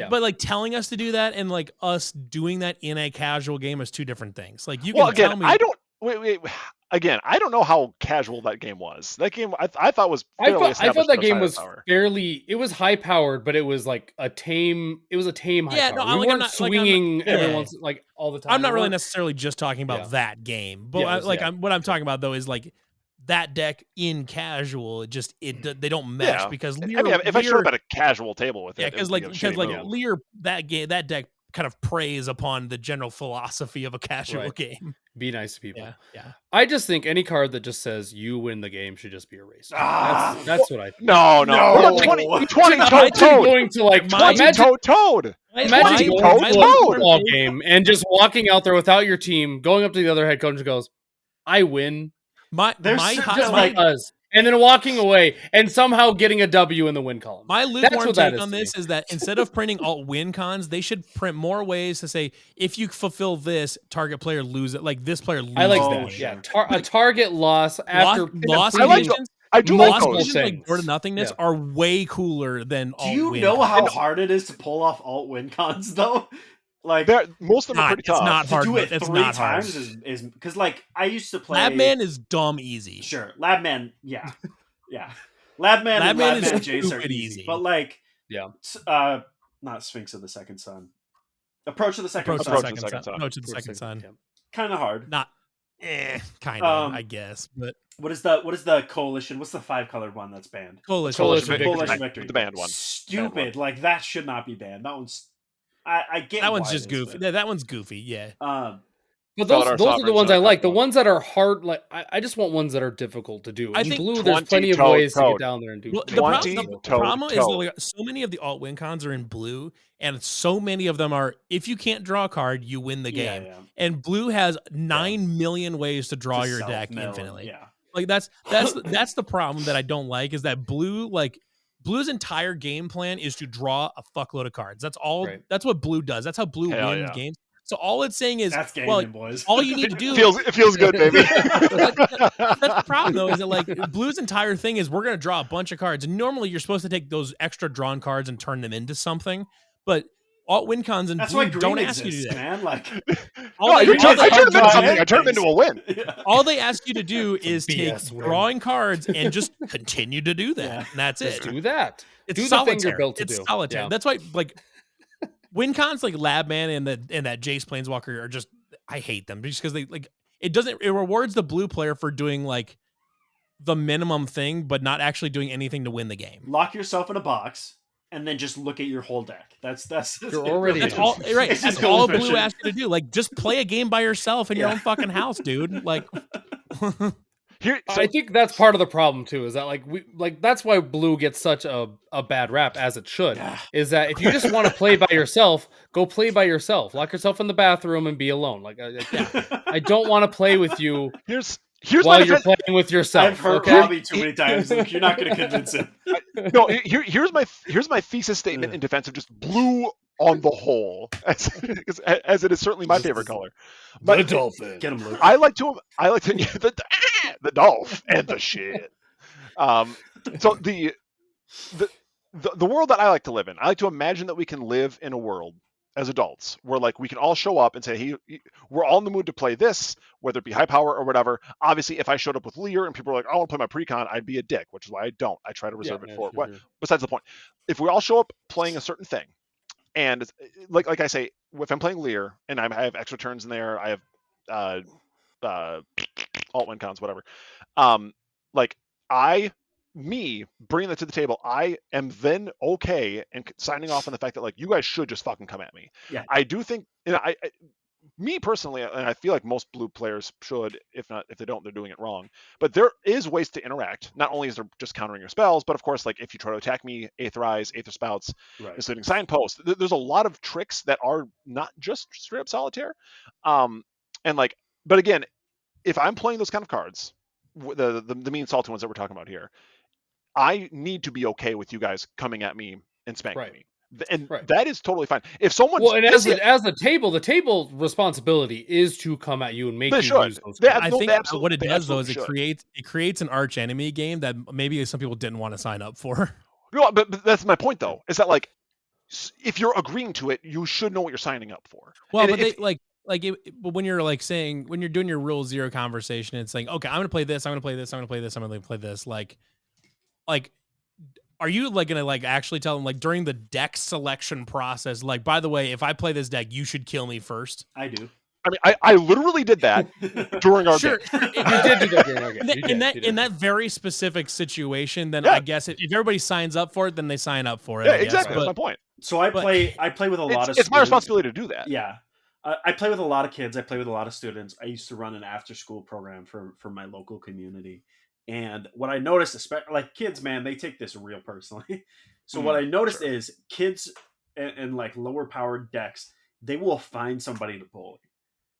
but telling us to do that and like us doing that in a casual game is two different things. Like you can tell me. I don't. Wait. Again, I don't know how casual that game was. That game, I thought was. I thought that game was fairly. It was high powered, but it was like a tame. It was a tame high power. We weren't swinging everyone's like all the time. I'm not really necessarily just talking about that game, but what I'm talking about though is like that deck in casual. They don't mesh because Lear, if I showed up at a casual table with it, because Lear that deck kind of preys upon the general philosophy of a casual game. Be nice to people. Yeah. I just think any card that just says you win the game should just be erased. That's what I think. No. 20 toad. Going to like toad. Imagine going to a football game and just walking out there without your team, going up to the other head coach and goes, "I win." And then walking away and somehow getting a W in the win column. My lukewarm take on this is that instead of printing alt win cons, they should print more ways to say, if you fulfill this, target player lose it. Like this player loses. I like that. Sure. Yeah. A target loss after loss. I do like those. Like door to nothingness are way cooler than alt win. Do you know how hard it is to pull off alt win cons though? Like most of them are pretty tough. It's not hard. to do it It's 3 not hard. times is because like I used to play. Labman is dumb easy. Sure, Labman, yeah. Labman and Labman is Labman Jace are stupid easy, easy. but like, Yeah. Not Sphinx of the Second Sun. Approach of the Second Approach Sun. to the second sun. Approach to the second sun. Yeah. Kind of hard. Not, kind of, I guess. But what is the coalition? What's the 5-colored one that's banned? coalition. Coalition Victory. The banned one. Stupid. Banned one. Like that should not be banned. That one's. I get That one's why just it is, goofy. That one's goofy. Yeah. But Felidar those are the ones I Sovereigns, like. The cool. ones that are hard, like I just want ones that are difficult to do. I In think blue, there's 20 plenty of toad ways to toad. get down there and do. Well, do the it. problem is that, like, so many of the alt win cons are in blue, and so many of them are if you can't draw a card, you win the game. Yeah. And blue has 9 million ways to draw To your deck self-mill, infinitely. Yeah. Like that's the problem that I don't like is that Blue's entire game plan is to draw a fuckload of cards. That's all. Right. That's what blue does. That's how blue Hell wins yeah. games. So all it's saying is, That's gaming, well, boys. all you need to do. It feels good, baby. That's the problem, though, is that like Blue's entire thing is we're going to draw a bunch of cards, and normally you're supposed to take those extra drawn cards and turn them into something. But alt win cons and That's blue why green don't ask exists, you to do that. man. Like, I turn them into a win. All they ask you to do is take BS win. drawing cards and just continue to do that. Yeah. And that's it. Just do that. It's do the solitaire. thing you're built to it's do. solitaire. Yeah. That's why, like, win cons like Labman and that Jace Planeswalker are just, I hate them just because they like it rewards the blue player for doing like the minimum thing, but not actually doing anything to win the game. lock yourself in a box and then just look at your whole deck. That's You're already That's in. all right. It's That's just all efficient. blue asks you to do. Like, just play a game by yourself in your Yeah. own fucking house, dude. Like, I think that's part of the problem too. Is that that's why blue gets such a bad rap, as it should. Yeah. Is that if you just want to play by yourself, go play by yourself. Lock yourself in the bathroom and be alone. Like, I don't want to play with you Here's while my you're defense. playing with yourself. I've heard okay? Robbie too many times. Like, you're not going to convince him. No, here's my thesis statement in defense of just blue on the whole, as it is certainly my favorite color. But dolphin. Get him, Luke. I like to the dolphin and the shit. So the world that I like to live in, I like to imagine that we can live in a world as adults where like we can all show up and say, hey, we're all in the mood to play this, whether it be high power or whatever. Obviously, if I showed up with Lear and people were like, I want to play my pre-con, I'd be a dick, which is why I don't. I try to reserve it for what. Besides the point, if we all show up playing a certain thing, and like I say, if I'm playing Lear and I have extra turns in there, I have alt win cons, whatever. Me bringing that to the table, I am then okay and signing off on the fact that like you guys should just fucking come at me. Yeah. I do think, me personally, and I feel like most blue players should, if they don't, they're doing it wrong. But there is ways to interact. Not only is there just countering your spells, but of course, like if you try to attack me, Aetherize, Aether Spouts, Right. including Signpost, there's a lot of tricks that are not just straight up solitaire. But again, if I'm playing those kind of cards, the mean salty ones that we're talking about here, I need to be okay with you guys coming at me and spanking me. And that is totally fine. If someone as the table responsibility is to come at you and make you use those. I think what it does though is it creates an arch enemy game that maybe some people didn't want to sign up for. No, but that's my point though. Is that like if you're agreeing to it, you should know what you're signing up for. Well, and but when you're like saying when you're doing your rule zero conversation, it's like, okay, I'm gonna play this, I'm gonna play this, I'm gonna play this, I'm gonna play this. Like, are you like gonna like actually tell them like during the deck selection process, like, by the way, if I play this deck, you should kill me first? I do. I mean, I literally did that during our game. You did do that during our game. In that very specific situation, then I guess if everybody signs up for it, then they sign up for it. Yeah, exactly. That's my point. So I play with a lot of. It's my responsibility to do that. Yeah. I play with a lot of kids. I play with a lot of students. I used to run an after-school program for my local community. And what I noticed, especially like kids, man, they take this real personally. So what I noticed is kids and like lower powered decks, they will find somebody to bully,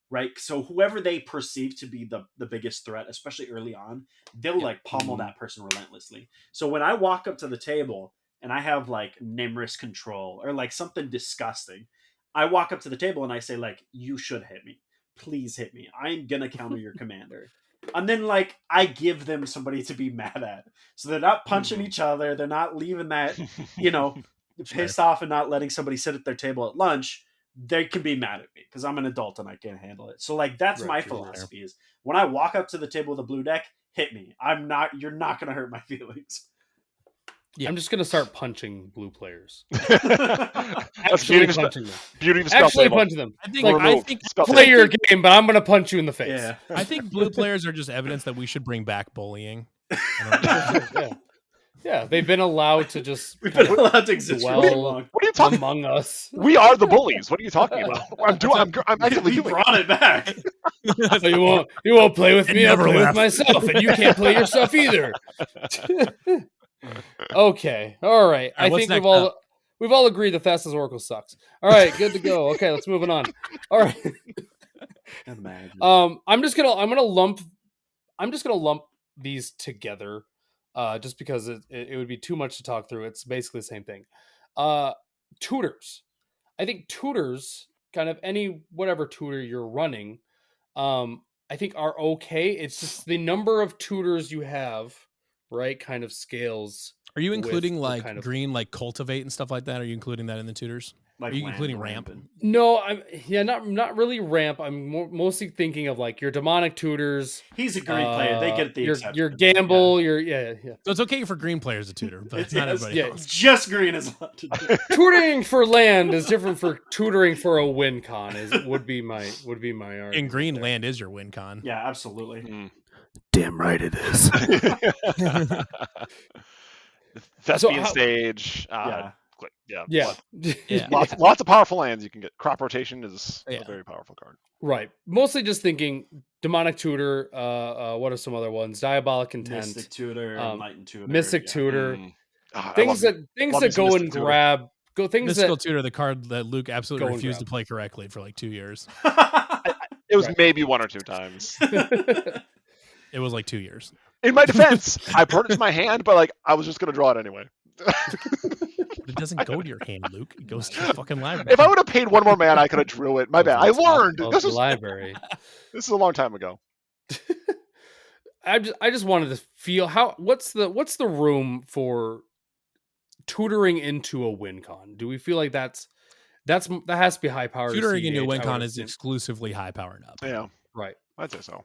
right? So whoever they perceive to be the biggest threat, especially early on, they'll like pummel that person relentlessly. So when I walk up to the table and I have like Nimrus control or like something disgusting, I walk up to the table and I say like, you should hit me. Please hit me. I'm going to counter your commander. And then, like, I give them somebody to be mad at. So they're not punching each other. They're not leaving that, pissed off and not letting somebody sit at their table at lunch. they can be mad at me because I'm an adult and I can't handle it. So like that's Right, my for sure. philosophy is when I walk up to the table with a blue deck, hit me. You're not gonna hurt my feelings. Yeah. I'm just gonna start punching blue players. That's Actually punching them. beauty of the spell Actually table. punching them. I think Like, I think Spell play table. your game, but I'm gonna punch you in the face. Yeah. I think blue players are just evidence that we should bring back bullying. I don't know. Yeah, they've been allowed to just We've been allowed to exist for Well, too long. What are you talking? among us. We are the bullies. What are you talking about? I'm actively We doing. brought it back. So you won't play with It me. I'll never play with left. myself, and you can't play yourself either. Okay, all right. I what's think next we've all agreed that Thassa's Oracle sucks. All right, good to go. Okay, let's move on. All right. Imagine. I'm just gonna lump these together, just because it would be too much to talk through. It's basically the same thing. Tutors. I think tutors, kind of any whatever tutor you're running, I think are okay. It's just the number of tutors you have, right? Kind of scales. Are you including with the like kind of- green, like cultivate and stuff like that? Are you including that in the tutors? Like Are you land including ramp? rampant. No, not really ramp. I'm mostly thinking of like your demonic tutors. He's a green player. They get the your exception. gamble. Yeah. So it's okay for green players to tutor, but It's, not yes, everybody yeah. else. just green is allowed to do. Tutoring for land is different for tutoring for a win con. Would be my argument. In green, there. land is your win con. Yeah, absolutely. Mm. Damn right it is. Thespian how- stage. Yeah. Yeah. Lots of powerful lands you can get. Crop rotation is Yeah. a very powerful card. Right. Mostly just thinking demonic tutor. What are some other ones? Diabolic intent. Mystic tutor, Enlightened tutor. Mystic yeah. tutor. I Things love that go Mystic and Tutor. grab. Things Mystical that tutor, the card that Luke absolutely Go and refused grab. to play correctly for like 2 years. It was Right. maybe one or two times. It was like 2 years. In my defense, I put it to my hand, but like I was just gonna draw it anyway. But it doesn't go to your hand, Luke. It goes to the fucking library. If I would have paid one more mana, I could have drew it. My bad. I learned. Of This the is library. a long time ago. I just wanted to feel what's the room for tutoring into a win con? Do we feel like that has to be high powered? Tutoring into a CEDH, win I con would is assume. exclusively high powered up. Yeah, Right. I'd say so.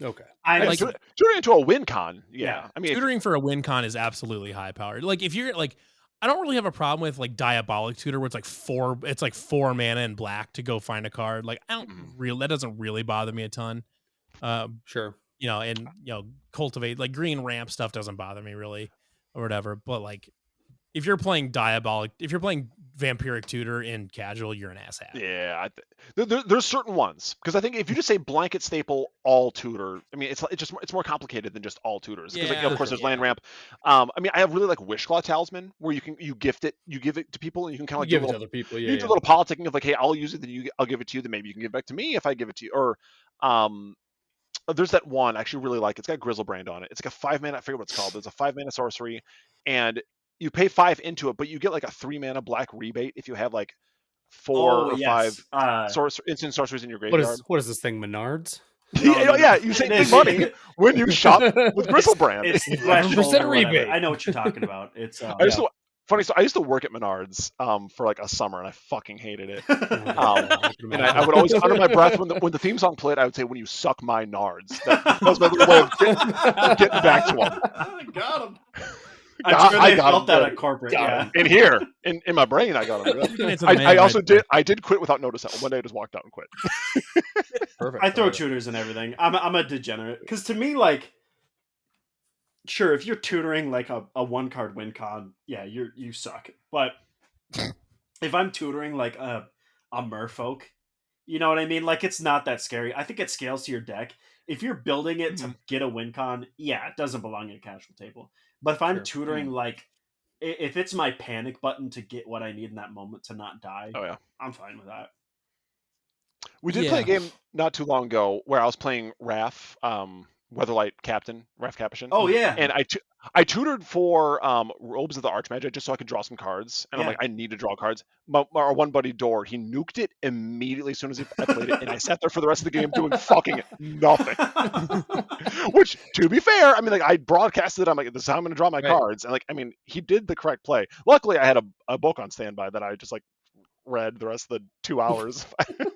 Okay. I Like- Tutoring into a win con. Yeah. Yeah. I mean, Tutoring for a win con is absolutely high powered. Like if you're like, I don't really have a problem with like diabolic tutor where it's like 4 mana in black to go find a card. Like I don't that doesn't really bother me a ton. Sure. And cultivate like green ramp stuff doesn't bother me really or whatever. But like if you're playing vampiric tutor in casual, you're an asshat. yeah. There's certain ones because I think if you just say blanket staple all tutor, I mean it's more complicated than just all tutors. Because Yeah, of course there's yeah. land ramp. I mean I have really like Wishclaw Talisman where you gift it, you give it to people and you can kind of like Give do it a to little, other people. you Yeah. do a little politicking of like, hey, I'll use it, then I'll give it to you, then maybe you can give it back to me if I give it to you. Or there's that one I actually really like. It's got Grizzlebrand on it. It's like a 5 mana. I forget what it's called. It's a 5 mana sorcery, and you pay 5 into it, but you get like a 3 mana black rebate if you have like 4 or 5 instant sorceries in your graveyard. What is this thing? Menards? Yeah, you save big money when you shop with Grizzlebrand. It's 11% threshold or rebate. whatever. I know what you're talking about. It's I used to work at Menards for like a summer, and I fucking hated it. And And I would always, under my breath, when the theme song played, I would say, "When you suck my nards." That was my little way of getting back to them. Got him. I I'm sure they got felt him that good. at corporate. Got Yeah. him. In here, in my brain, I got them. I also did quit without notice. One day I just walked out and quit. Perfect. I throw tutors and everything. I'm a degenerate because to me, like, sure, if you're tutoring like a 1-card win con, yeah, you suck. But if I'm tutoring like a merfolk, you know what I mean? Like, it's not that scary. I think it scales to your deck. If you're building it to get a win con, yeah, it doesn't belong in a casual table. But if I'm Sure. tutoring, like, if it's my panic button to get what I need in that moment to not die, Oh yeah, I'm fine with that. we did play a game not too long ago where I was playing Raph, Weatherlight Captain, Raph Capuchin. Oh yeah, And I tutored for Robes of the Archmagi just so I could draw some cards. And I'm Yeah. like, I need to draw cards. Our one buddy Dor, he nuked it immediately as soon as I played it, and I sat there for the rest of the game doing fucking nothing. Which, to be fair, I mean, like I broadcasted, I'm like, this is how I'm going to draw my Right. cards, and like, I mean, he did the correct play. Luckily, I had a book on standby that I just like red the rest of the 2 hours.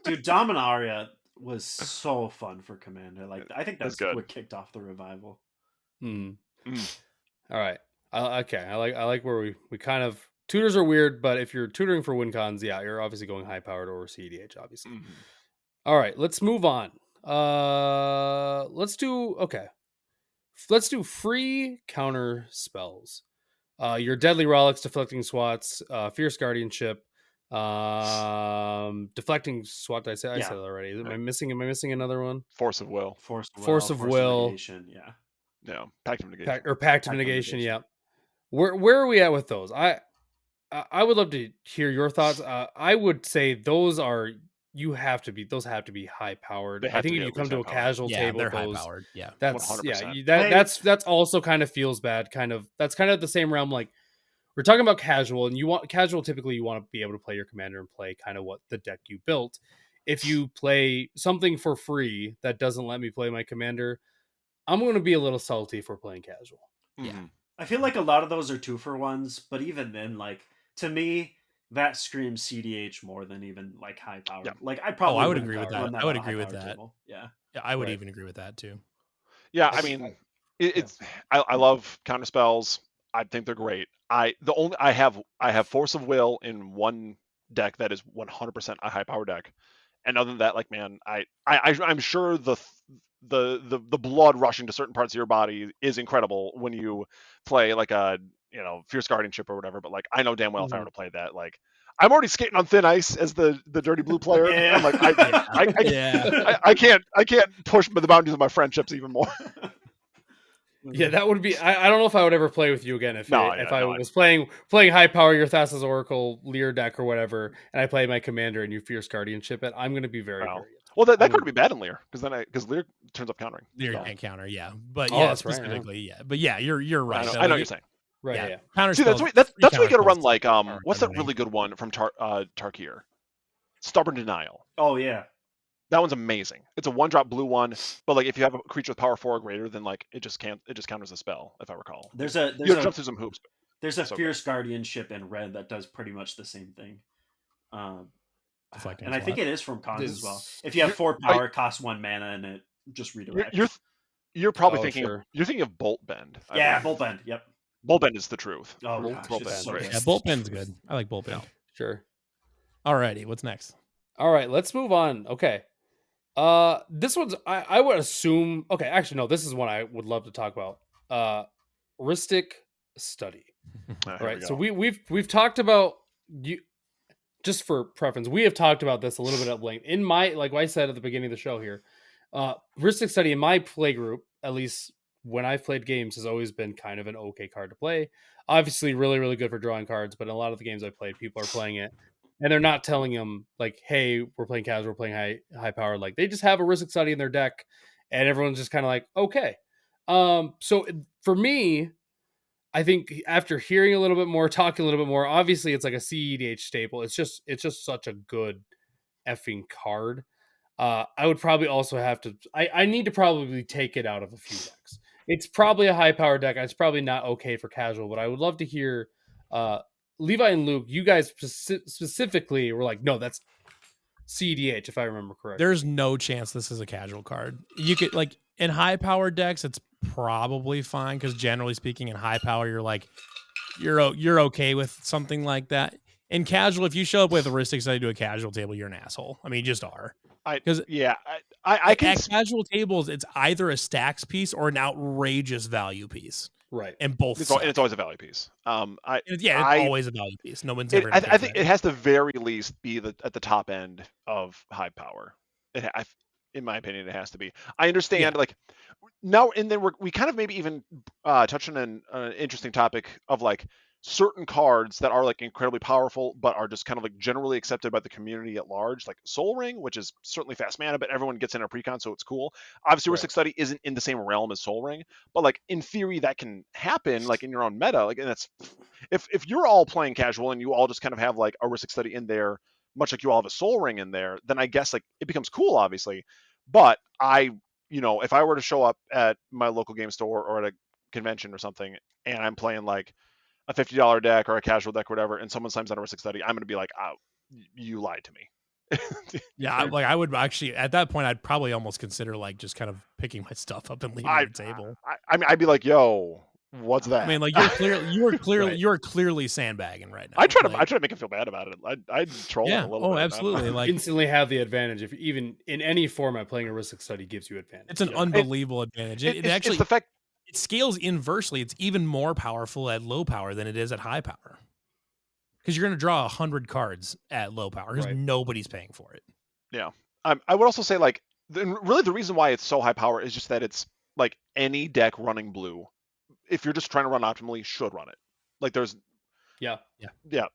Dude, Dominaria was so fun for Commander. Like, I think That's that's good. what kicked off the revival. Hmm. Mm. All right. Okay. I like where we kind of tutors are weird, but if you're tutoring for win cons, yeah, you're obviously going high powered or cEDH, obviously. Mhm. All right, let's move on. Let's do free counter spells. Your deadly relics, deflecting swats, fierce guardianship, deflecting swat. Did I said Yeah. it already. Am I missing another one? Force of will. Force of will. negation, yeah. Yeah. Pact of negation. Pact of negation. Yeah. Where are we at with those? I would love to hear your thoughts. I would say those have to be high powered. They I have think to if be you at come least to a high-powered. casual Yeah, table they're with high those, powered. Yeah. that's 100%. that's also kind of feels bad. That's kind of the same realm. Like we're talking about casual, and typically you want to be able to play your commander and play kind of what the deck you built. If you play something for free that doesn't let me play my commander, I'm going to be a little salty for playing casual. Yeah. Mhm. I feel like a lot of those are 2-for-1s, but even then, like, to me, that screams cEDH more than even like high powered. Yeah. Like, I probably I would wouldn't agree with run that. that I would on a agree with high-powered that. table. Yeah. Yeah, I would Right. even agree with that too. Yeah, I mean, it's I love counter spells. I think they're great. I have Force of Will in one deck that is 100% a high power deck, and other than that, like man, I'm sure the blood rushing to certain parts of your body is incredible when you play like a fierce guardianship or whatever. But like I know damn well if I were to play that, like I'm already skating on thin ice as the dirty blue player. Yeah. I'm like Yeah. I can't push the boundaries of my friendships even more. Yeah, that would be. I don't know if I would ever play with you again if I No, was playing high power your Thassa's Oracle Lear deck or whatever, and I play my commander and you fierce guardianship it. I'm going to be very Wow. very. Well, that I'm card would be bad in Lear because Lear turns up countering. Lear So, can't counter, yeah. But Oh, yeah, that's right, yeah. specifically, yeah. But yeah, you're I right. know, though. I know Like, what you're saying. right. yeah, Yeah. counter See, spells. that's free what you counter got to run spells like are what's that annoying. really good one from Tarkir? Stubborn Denial. Oh, yeah. That one's amazing. It's a 1-drop blue one, but like if you have a creature with power 4 or greater, then like it just counters the spell, if I recall. There's you a have to jump through some hoops. there's a So fierce guardianship in red that does pretty much the same thing. Deflecting And I think swat. it is from cons as well. This- If you have 4 I- power, it costs 1 mana and it just redirects. You're probably Oh, thinking sure. you're thinking of Bolt Bend. I Yeah, believe. Bolt Bend. Yep. Bolt Bend is the truth. Oh Bolt gosh, Bend. it's so Great. good. Yeah, bullpen's good. I like bullpen. Sure. Alrighty, what's next? All right, let's move on. Okay. This one's I would assume. Okay, actually, no. This is one I would love to talk about. Ristic Study. Here Right. we So go. we've talked about you. Just for preference, we have talked about this a little bit at length. In my, like I said at the beginning of the show here, Ristic Study in my play group, at least when I've played games, has always been kind of an okay card to play. Obviously, really, really good for drawing cards, but in a lot of the games I've played, people are playing it and they're not telling them like, "Hey, we're playing casual, we're playing high power." Like they just have a Ristic Study in their deck, and everyone's just kind of like, "Okay." So for me, I think after hearing a little bit more, talking a little bit more, obviously it's like a cEDH staple. It's just such a good effing card. I would probably also have to. I need to probably take it out of a few decks. It's probably a high power deck. It's probably not okay for casual, but I would love to hear Levi and Luke. You guys specifically were like, no, that's cEDH, if I remember correctly. There's no chance this is a casual card. You could like in high power decks, it's probably fine because generally speaking, in high power, you're like you're okay with something like that. In casual, if you show up with heuristics that do a casual table, you're an asshole. I mean, you just are. I can At casual tables, it's either a stacks piece or an outrageous value piece, Right. and both. it's always a value piece. It's always a value piece. No one's ever. I think it has to very least be at the top end of high power. In my opinion, it has to be. I understand like now, and then we kind of maybe even touch on an interesting topic of like certain cards that are like incredibly powerful, but are just kind of like generally accepted by the community at large, like Soul Ring, which is certainly fast mana, but everyone gets in a precon, so it's cool. Obviously, Right. Ristic Study isn't in the same realm as Soul Ring, but like in theory, that can happen, like in your own meta. Like, and that's if you're all playing casual and you all just kind of have like a Ristic Study in there, much like you all have a Soul Ring in there, then I guess like it becomes cool, obviously. But if I were to show up at my local game store or at a convention or something, and I'm playing like a $50 deck or a casual deck or whatever, and someone slams on a Ristic Study, I'm going to be like, oh, you lied to me. Yeah, I would actually at that point I'd probably almost consider like just kind of picking my stuff up and leaving the table. I mean, I'd be like, yo, what's that? I mean, like you're clearly sandbagging right now. I try to make him feel bad about it. I troll him a little bit. Absolutely. Like instantly have the advantage if even in any format playing a Rhystic Study gives you advantage. It's an unbelievable advantage. It actually it's the fact it scales inversely. It's even more powerful at low power than it is at high power. Because you're going to draw 100 cards at low power because nobody's paying for it. Yeah. I would also say like really the reason why it's so high power is just that it's like any deck running blue, if you're just trying to run optimally, should run it. Like there's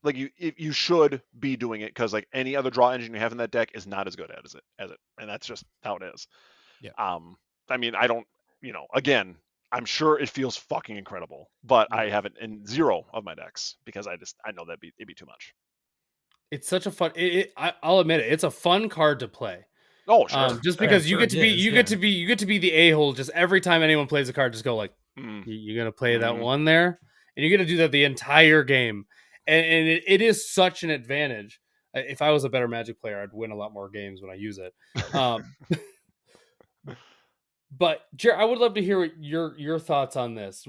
like you should be doing it because like any other draw engine you have in that deck is not as good as it, and that's just how it is. Yeah. I mean, I don't, again, I'm sure it feels fucking incredible, but I have it in 0 of my decks because I know it'd be too much. It's such a fun. I'll admit it. It's a fun card to play. Oh sure. Just because you get to be the a-hole. Just every time anyone plays a card, just go like, you're gonna play that one there, and you get to do that the entire game, and it is such an advantage. If I was a better Magic player, I'd win a lot more games when I use it. But Jarret, I would love to hear your thoughts on this.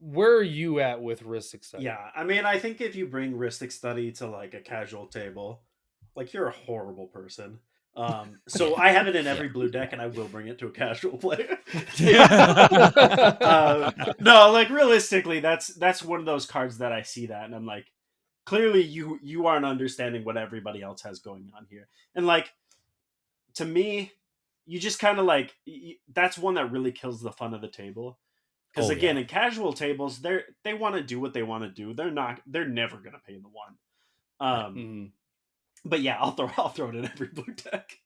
Where are you at with Rhystic Study? Yeah, I mean, I think if you bring Rhystic Study to like a casual table, like you're a horrible person. So I have it in every blue deck, and I will bring it to a casual player. No, like realistically, that's one of those cards that I see that, and I'm like, clearly you aren't understanding what everybody else has going on here, and like to me, you just kind of like that's one that really kills the fun of the table. Because in casual tables, they want to do what they want to do. They're never gonna pay the one. But yeah, I'll throw it in every blue deck.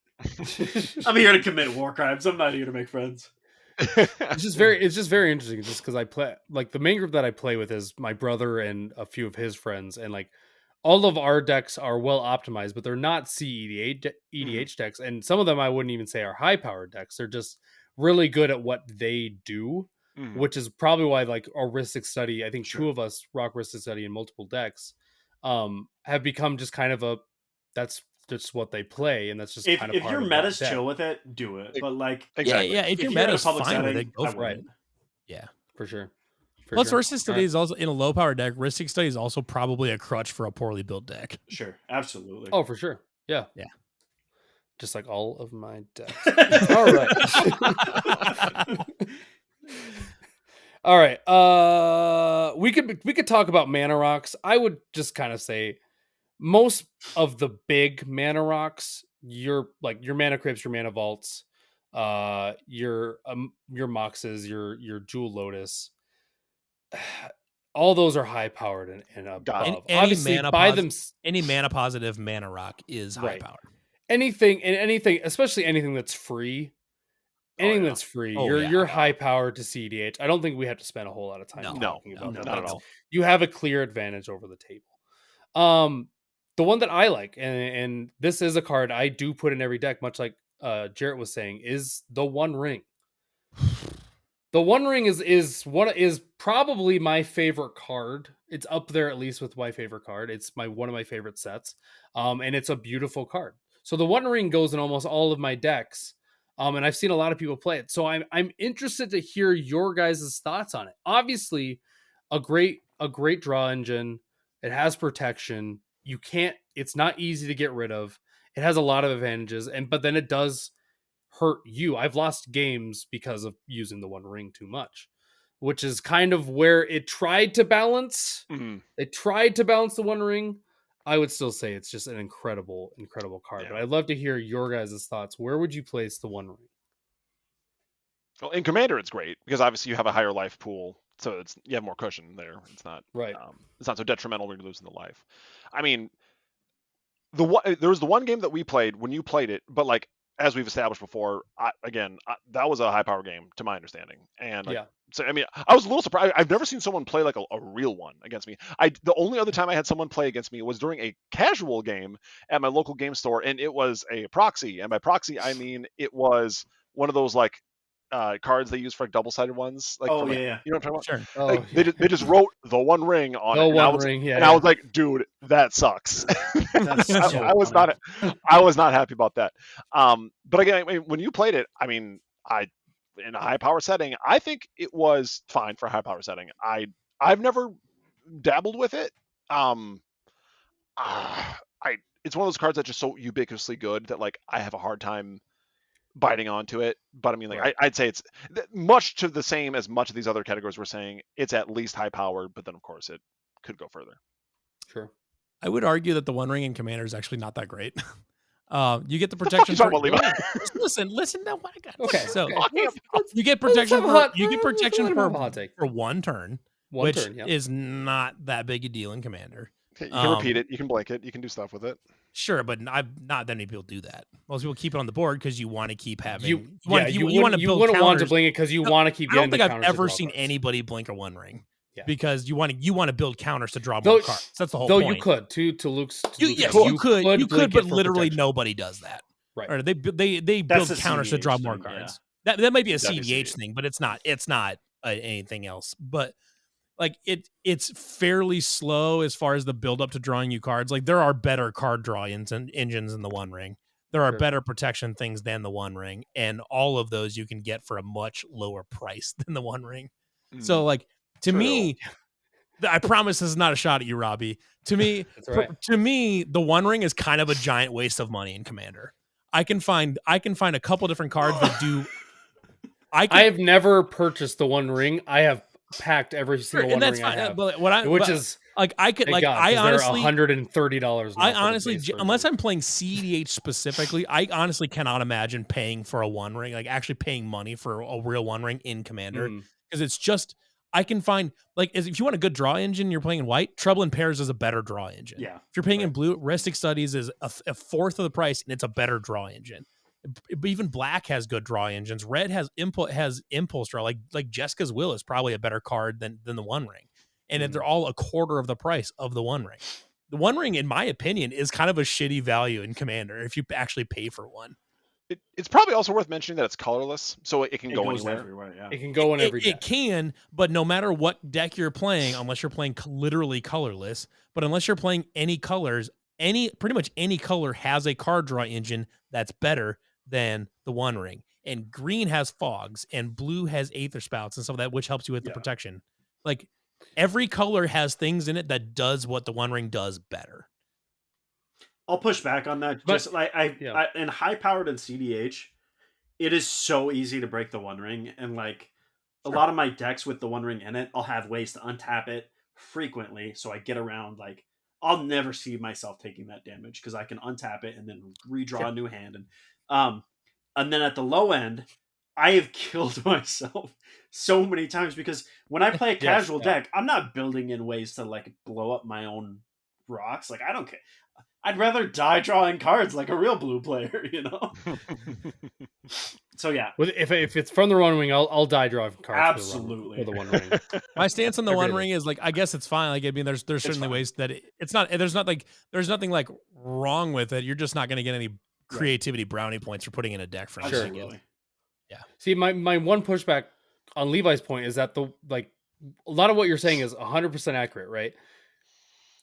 I'm here to commit war crimes. I'm not here to make friends. It's just very interesting. Just because I play like the main group that I play with is my brother and a few of his friends, and like all of our decks are well optimized, but they're not cEDH decks, and some of them I wouldn't even say are high powered decks. They're just really good at what they do. Which is probably why like our Rhystic Study, I think two of us rock Rhystic Study in multiple decks, have become just kind of that's just what they play, and that's just kind of if part your of meta's that chill with it, do it. But like if your meta's fine with it, go for it. Yeah, for sure. Plus, Rhystic Study is also in a low power deck. Rhystic Study is also probably a crutch for a poorly built deck. Sure, absolutely. Oh, for sure. Yeah. Just like all of my decks. All right. All right. We could talk about mana rocks. I would just kind of say most of the big mana rocks, your mana crypts, your mana vaults, your moxes, your jewel lotus, all those are high powered and above. Obviously, any mana positive mana rock is high powered. Anything, especially anything that's free. Anything that's free, you're high powered to cEDH. I don't think we have to spend a whole lot of time talking about that. Not at all. You have a clear advantage over the table. The one that I like, and this is a card I do put in every deck, much like Jarret was saying, is the One Ring. The One Ring is probably my favorite card. It's up there at least with my favorite card. It's one of my favorite sets, and it's a beautiful card. So the One Ring goes in almost all of my decks. And I've seen a lot of people play it. So I'm interested to hear your guys' thoughts on it. Obviously, a great draw engine. It has protection. It's not easy to get rid of. It has a lot of advantages, but then it does hurt you. I've lost games because of using the One Ring too much, which is kind of where it tried to balance. It tried to balance the One Ring. I would still say it's just an incredible card. Yeah. But I'd love to hear your guys' thoughts. Where would you place the One Ring? Well, in Commander, it's great because obviously you have a higher life pool, so you have more cushion there. It's not it's not so detrimental when you're losing the life. I mean, there was the one game that we played when you played it, but like as we've established before, that was a high power game to my understanding, and so I mean, I was a little surprised. I've never seen someone play like a real one against me. The only other time I had someone play against me was during a casual game at my local game store, and it was a proxy. And by proxy, I mean it was one of those like cards they use for like double-sided ones. Like, you know what I'm talking about? Sure. Like, they just wrote the One Ring on it. The One Ring, and I was like, dude, that sucks. That's so I was funny. I was not happy about that. But again, I mean, when you played it, I mean, in a high power setting, I think it was fine for a high power setting. I've never dabbled with it. It's one of those cards that's just so ubiquitously good that like I have a hard time biting onto it. But I mean, like Right. I'd say it's much to the same as much of these other categories we're saying. It's at least high powered, but then of course it could go further. Sure. I would argue that the One Ring in Commander is actually not that great. You get the protection. The fuck you talking about, Listen to what I got. Okay. So okay. you get protection. Let's You get protection have a hot take. for one turn, One which turn, yeah. is not that big a deal in Commander. You can repeat it. You can blank it. You can do stuff with it. Sure, but not that many people do that. Most people keep it on the board because you want to keep having. You want to wouldn't build want to counters. blink it because you want to keep. I don't getting think the I've counters to ever draw seen cards. anybody blink a One Ring. Yeah. Because you want to build counters to draw Though- more cards. That's the whole Though point. you could to Luke's. You point, could, blink but it for literally protection. nobody does that. Right. Or they That's build a counters to draw cEDH more thing, cards. That might be a That is cEDH thing, but it's not anything else. But like it's fairly slow as far as the build up to drawing you cards. Like there are better card draw engines in the One Ring. There are Sure. better protection things than the One Ring, and all of those you can get for a much lower price than the One Ring. So like to True. me, I promise this is not a shot at you, Robbie. To me, That's right. to me, the One Ring is kind of a giant waste of money in Commander. I can find a couple different cards that do. I have never purchased the One Ring. I have packed every single and One that's Ring fine. I have, But which is like I could thank like God, I 'cause they're honestly $130. I honestly, unless I'm playing cEDH specifically, I honestly cannot imagine paying for a One Ring, like actually paying money for a real One Ring in Commander, because it's just I can find like if you want a good draw engine, you're playing in white. Trouble in Pairs is a better draw engine. Yeah. If you're playing in blue, Rustic Studies is a fourth of the price, and it's a better draw engine. But even black has good draw engines. Red has impulse draw. Like Jessica's Will is probably a better card than the One Ring, and they're all a quarter of the price of the One Ring. The One Ring, in my opinion, is kind of a shitty value in Commander if you actually pay for one. It's probably also worth mentioning that it's colorless, so it can go goes anywhere. everywhere. Yeah. It can go in every deck. It can, but no matter what deck you're playing, unless you're playing literally colorless, but unless you're playing any colors, pretty much any color has a card draw engine that's better than the One Ring. And green has fogs, and blue has Aether Spouts and stuff like that, which helps you with the protection. Like every color has things in it that does what the One Ring does better. I'll push back on that. But- Just like I in high powered and cEDH, it is so easy to break the One Ring, and like a lot of my decks with the One Ring in it, I'll have ways to untap it frequently, so I get around. Like I'll never see myself taking that damage because I can untap it and then redraw a new hand, and then at the low end, I have killed myself so many times because when I play a casual deck, I'm not building in ways to like blow up my own rocks. Like I don't care. I'd rather die drawing cards like a real blue player, you know? So yeah. If it's from the One Ring, I'll die drawing cards. Absolutely. For the One Ring. My stance on the One Every Ring is like I guess it's fine. Like I mean, there's certainly fine. ways that it's not. There's nothing like wrong with it. You're just not going to get any creativity brownie points for putting in a deck for Sure. Absolutely. Yeah. See, my one pushback on Levi's point is that a lot of what you're saying is 100% accurate, right?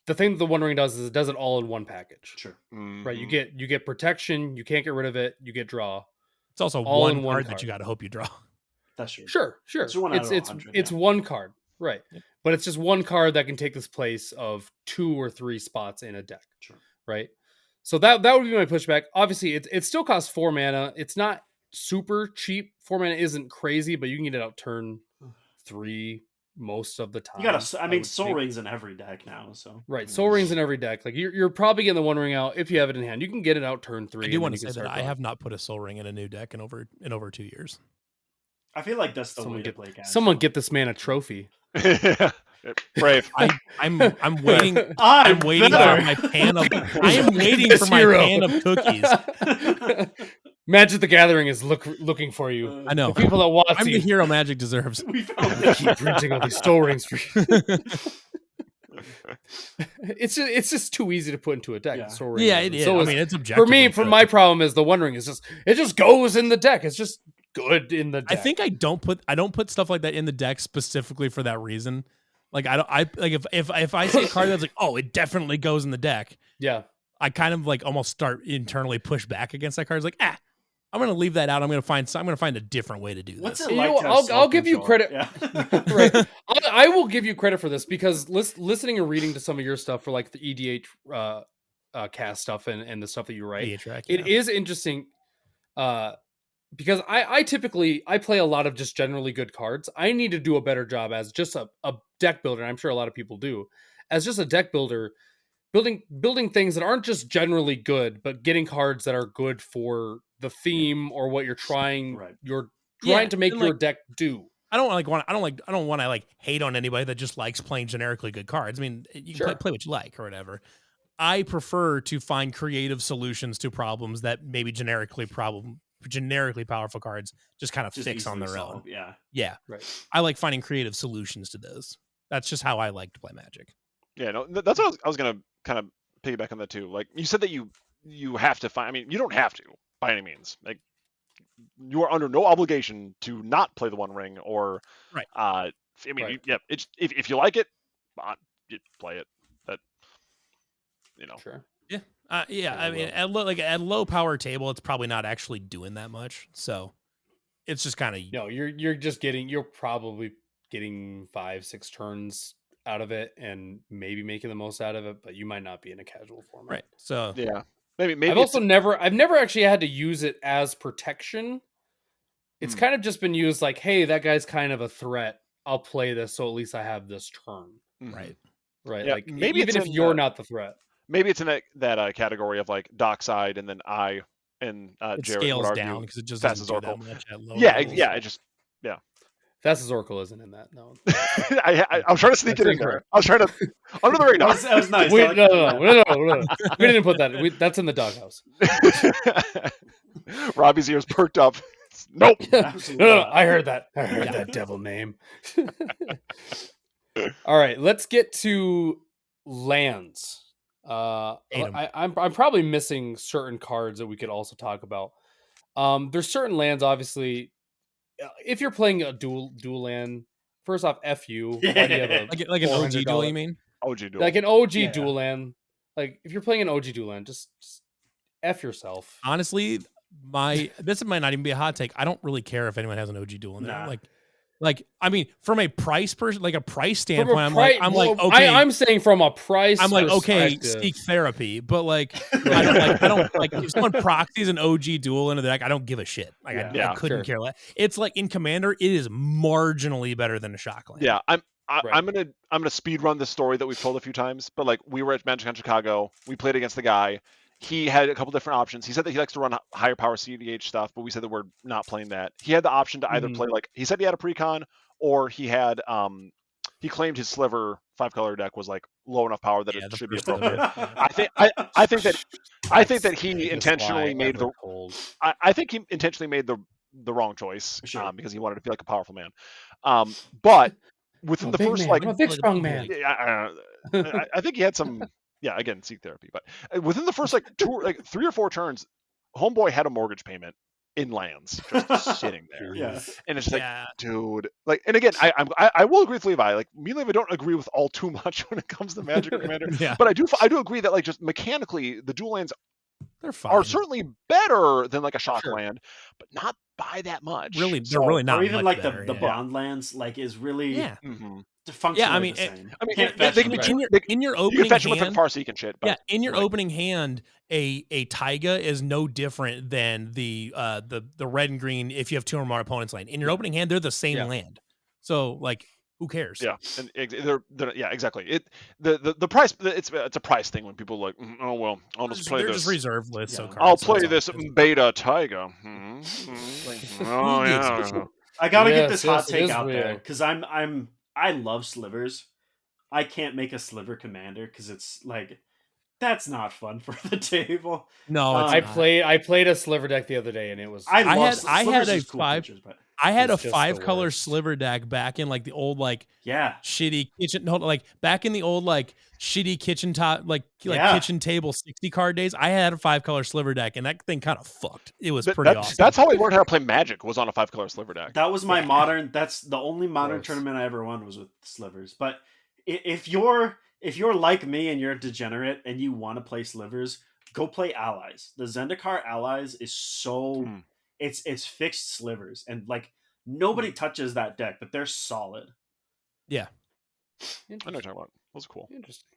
The thing that the One Ring does is it does it all in one package. Sure. Right? You get protection, you can't get rid of it, you get draw. It's also all one in one card card. that you got to hope you draw. That's true. Sure. It's one out of 100, it's yeah. one card, right? Yep. But it's just one card that can take this place of 2 or 3 spots in a deck, Sure. right? So that would be my pushback. Obviously, it still costs 4 mana. It's not super cheap. 4 mana isn't crazy, but you can get it out turn 3 most of the time. You gotta I mean would Soul think. Ring's in every deck now, so Right, Soul Ring's in every deck. Like you're probably getting the One Ring out if you have it in hand. You can get it out turn 3. I do want to say that I have not put a Soul Ring in a new deck in over 2 years. I feel like that's the Someone way to get- play casual. Someone get this man a trophy. Brave. I'm waiting. I'm I'm waiting better. for my pan of. I am waiting This for my hero. pan of cookies. Magic the Gathering is looking for you. I know. The people that want I'm the to hero Magic deserves. We found they it. keep printing all these Soul Rings for you. It's just too easy to put into a deck. Yeah. Soul Ring Yeah, is. it is. So I is- mean, it's for objective. me, my problem is the One Ring is it just goes in the deck. It's just good in the I deck. think I don't put stuff like that in the deck specifically for that reason. Like I like if I see a card that's like, oh, it definitely goes in the deck. yeah. I kind of like almost start internally push back against that card. It's like, I'm going to leave that out. I'm going to find a different way to do What's this. it like to have I'll give you credit. self-control? Yeah. Right. I will give you credit for this because listening and reading to some of your stuff for like the EDH cast stuff and the stuff that you write, it is interesting because I typically I play a lot of just generally good cards. I need to do a better job as just a deck builder. And I'm sure a lot of people do as just a deck builder, building things that aren't just generally good, but getting cards that are good for the theme or what you're trying to make your deck do. I don't want to like hate on anybody that just likes playing generically good cards. I mean, you can play what you like or whatever. I prefer to find creative solutions to problems that maybe generically powerful cards just kind of fix on their own. Yeah. Right. I like finding creative solutions to those. That's just how I like to play Magic. Yeah, no, that's what I was gonna kind of piggyback on that too. Like you said that you have to find. I mean, you don't have to by any means. Like you are under no obligation to not play the One Ring or. Right. I mean, it's if you like it, you play it. That Sure. Yeah. I mean, at low power table, it's probably not actually doing that much. So it's just kind of you're probably getting 5-6 turns out of it and maybe making the most out of it, but you might not be in a casual format. Right. So yeah, maybe I've never actually had to use it as protection. It's kind of just been used like, hey, that guy's kind of a threat. I'll play this so at least I have this turn. Right. Right. Yeah, like maybe even if you're not the threat. Maybe it's in that category of like Dockside and then I and it Jarret scales down because it just doesn't do that much at low levels. Fastest Oracle isn't in that. No. I was trying to sneak it in there. I was trying to under the radar. That was nice. No. We didn't put that. That's in the doghouse. Robbie's ears perked up. Nope. No. I heard that. I heard that devil name. All right, let's get to lands. I'm probably missing certain cards that we could also talk about. There's certain lands, obviously. If you're playing a dual land, first off, F you. Why do you have like an OG duel, you mean? OG duel. Like an OG dual land. Like if you're playing an OG dual land, just F yourself. Honestly, this might not even be a hot take. I don't really care if anyone has an OG duel in there. Like I mean, from a price standpoint, I'm like okay. I'm saying from a price. I'm like okay, seek therapy, but like I don't like if someone proxies an OG duel into the deck, I don't give a shit. Like I couldn't care less. It's like in Commander, it is marginally better than a Shockland. Yeah, I'm gonna speed run the story that we've told a few times, but like we were at MagicCon Chicago, we played against the guy. He had a couple different options. He said that he likes to run higher power cEDH stuff, but we said that we're not playing that. He had the option to either play like he said he had a precon, or he had he claimed his sliver 5-color deck was like low enough power that it should be appropriate. I think that he intentionally made the wrong choice because he wanted to feel like a powerful man. But within the first I'm a big strong man. I think he had some. Yeah, again, seek therapy. But within the first 3 or 4 turns, Homeboy had a mortgage payment in lands just sitting there. Yeah, and it's like, dude, like, and again, I will agree with Levi. Like, me and Levi don't agree with all too much when it comes to Magic or Commander. But I do agree that like just mechanically, the dual lands are certainly better than like a shock land, but not by that much. Really, they're really not. Or even much like better, the bond lands, like is really functionally I mean, the same. they can be in your you opening can fetch them with hand, Farseek and shit. But, in your opening hand, a Taiga is no different than the red and green if you have 2 or more opponents lane. In your opening hand, they're the same land. So like, who cares? Yeah, and they're exactly. The price it's a price thing when people are like, oh well, I'll just play this. They're just reserve lists. So I'll play this beta Taiga. Oh yeah. I gotta get this hot take out there because I love slivers. I can't make a sliver commander because it's like that's not fun for the table. No, I played a sliver deck the other day and it was. I had a 5-color sliver deck back in like the old shitty kitchen. Like back in the old shitty kitchen top kitchen table 60 card days. I had a 5-color sliver deck and that thing kind of fucked. It was pretty awesome. That's how I learned how to play Magic. Was on a 5-color sliver deck. That was my modern. That's the only modern tournament I ever won was with slivers. But if you're like me and you're a degenerate and you want to play slivers, go play allies. The Zendikar allies is so Hmm. it's fixed slivers, and like nobody touches that deck, but they're solid. Yeah. I know what you're talking about. Those are cool. Interesting.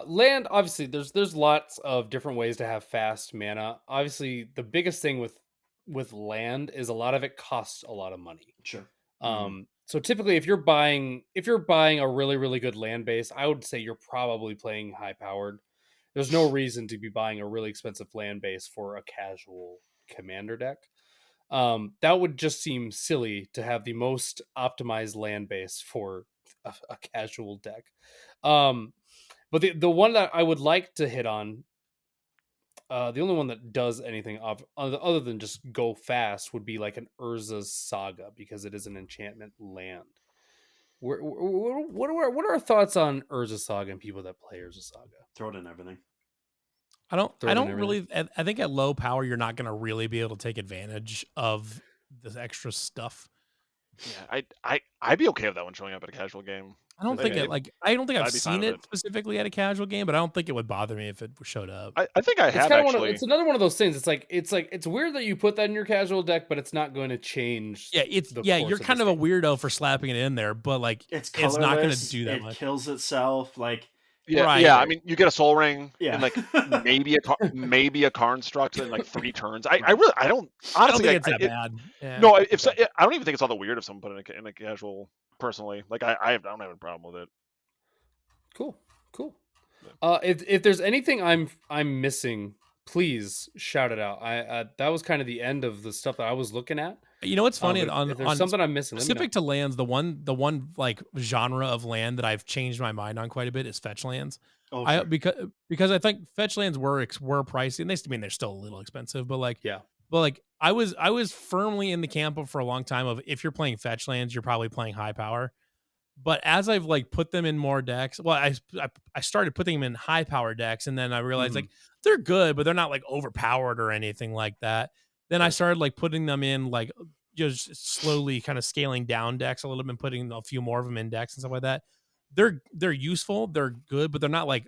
Land, obviously, there's lots of different ways to have fast mana. Obviously, the biggest thing with land is a lot of it costs a lot of money. Sure. So typically, if you're buying a really, really good land base, I would say you're probably playing high powered. There's no reason to be buying a really expensive land base for a casual commander deck. That would just seem silly to have the most optimized land base for a casual deck. But the one that I would like to hit on, the only one that does anything other than just go fast would be like an Urza's Saga, because it is an enchantment land. What are our thoughts on Urza Saga and people that play Urza Saga? Throw it in everything. I don't really. I think at low power, you're not going to really be able to take advantage of this extra stuff. Yeah, I'd be okay with that one showing up at a casual game. I don't think I don't think I've I'd be fine seen with it it. specifically at a casual game, but I don't think it would bother me if it showed up. I think I It's have kind of actually. it's another one of those things. It's weird that you put that in your casual deck, but it's not going to change. Yeah, you're kind of a weirdo for slapping it in there, but like It's not going to do that It much. kills itself. Like Yeah, Right. yeah. I mean, you get a Soul Ring Yeah. and like maybe a Karnstruct in like 3 turns. I don't I don't honestly. think it's that bad. Yeah. No, I don't even think it's all that weird if someone put it in a casual. Personally, like I don't have a problem with it. Cool. If there's anything I'm missing, please shout it out. That was kind of the end of the stuff that I was looking at. You know what's funny? If there's something I'm missing, specific to lands, the one like genre of land that I've changed my mind on quite a bit is fetch lands. oh, sure. Because I think fetch lands were pricey, and they're still a little expensive, but like yeah. But like I was firmly in the camp of for a long time of if you're playing fetch lands, you're probably playing high power. But as I've like put them in more decks, well, I started putting them in high power decks, and then I realized like they're good, but they're not like overpowered or anything like that. Then I started like putting them in like just slowly kind of scaling down decks a little bit, putting a few more of them in decks and stuff like that. They're useful, they're good, but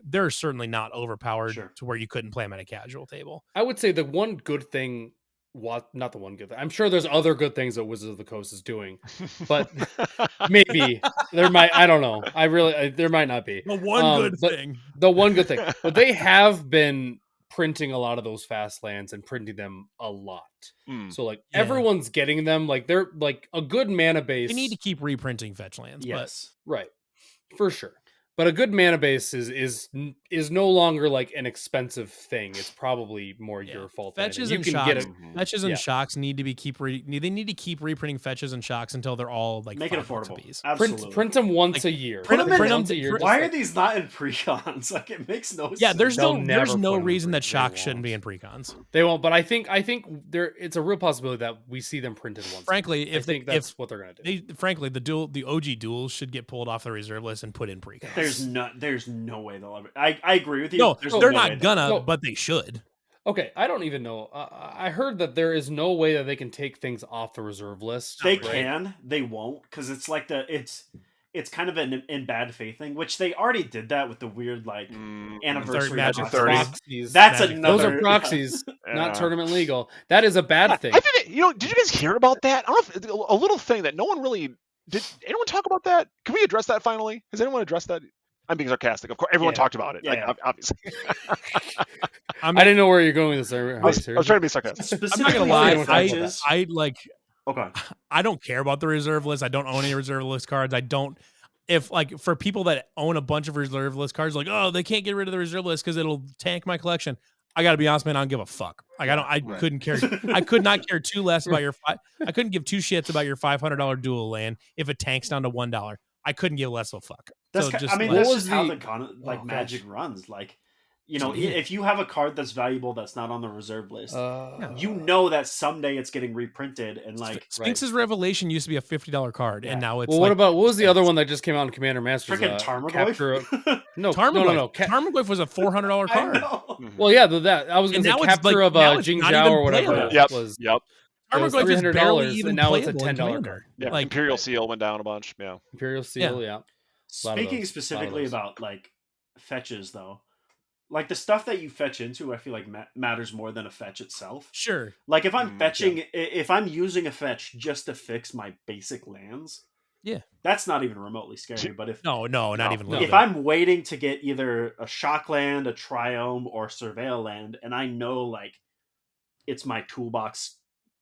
they're certainly not overpowered to where you couldn't play them at a casual table. I would say the one good thing, not the one good thing. I'm sure there's other good things that Wizards of the Coast is doing, but maybe there might. I don't know. There might not be the one good thing. The one good thing, but they have been printing a lot of those fast lands and printing them a lot. So like everyone's getting them. Like they're like a good mana base. You need to keep reprinting fetch lands. Yes, right, for sure. But a good mana base is no longer like an expensive thing. It's probably more your fault. Fetches and shocks. Fetches and shocks need to be they need to keep reprinting fetches and shocks until they're all like make it affordable. Absolutely. Print them once a year. Print them once a year. Why are these not in precons? Like it makes no sense. Yeah, there's no reason that shocks shouldn't be in precons. They won't, but I think it's a real possibility that we see them printed once. Frankly, that's what they're gonna do. Frankly, the OG duels should get pulled off the reserve list and put in precons. There's no way they'll ever. I agree with you. No, they're not gonna, but they should. Okay, I don't even know. I heard that there is no way that they can take things off the reserve list. They can. They won't, because it's like it's kind of an in bad faith thing, which they already did that with the weird like anniversary Magic 30. That's another. Those are proxies, not tournament legal. That is a bad thing. I think did you guys hear about that? I don't know if, a little thing that no one really did. Anyone talk about that? Can we address that finally? Has anyone addressed that? I'm being sarcastic. Of course, everyone talked about it. Yeah. Like, obviously. I didn't know where you're going with this. I was trying to be sarcastic. I'm not gonna lie. I like. Okay. I don't care about the reserve list. I don't own any reserve list cards. I don't. If like for people that own a bunch of reserve list cards, like they can't get rid of the reserve list because it'll tank my collection. I gotta be honest, man. I don't give a fuck. Like I couldn't care. I could not care two less about I couldn't give two shits about your $500 dual land if it tanks down to $1. I couldn't give less of a fuck. That's so just, that's just how the Magic runs. Like, if you have a card that's valuable that's not on the reserve list, you know that someday it's getting reprinted and like Sphinx's Revelation used to be a $50 card, and now it's. Well, what was the other one that just came out in Commander Masters? Freaking Tarmogoyf? No. Tarmogoyf was a $400 card. Well, yeah, that I was going to say Capture of Jing Zhao or whatever. Yep. Tarmogoyf is barely even and now it's a $10 card. Yeah, like, Imperial Seal went down a bunch. Yeah, Imperial Seal. Yeah. Speaking specifically about like fetches, though, Like the stuff that you fetch into, I feel like matters more than a fetch itself. Sure. Like if I'm fetching, if I'm using a fetch just to fix my basic lands, Yeah, that's not even remotely scary. But if not even a little if bit. I'm waiting to get either a shock land, a triome, or surveil land, and I know like it's my toolbox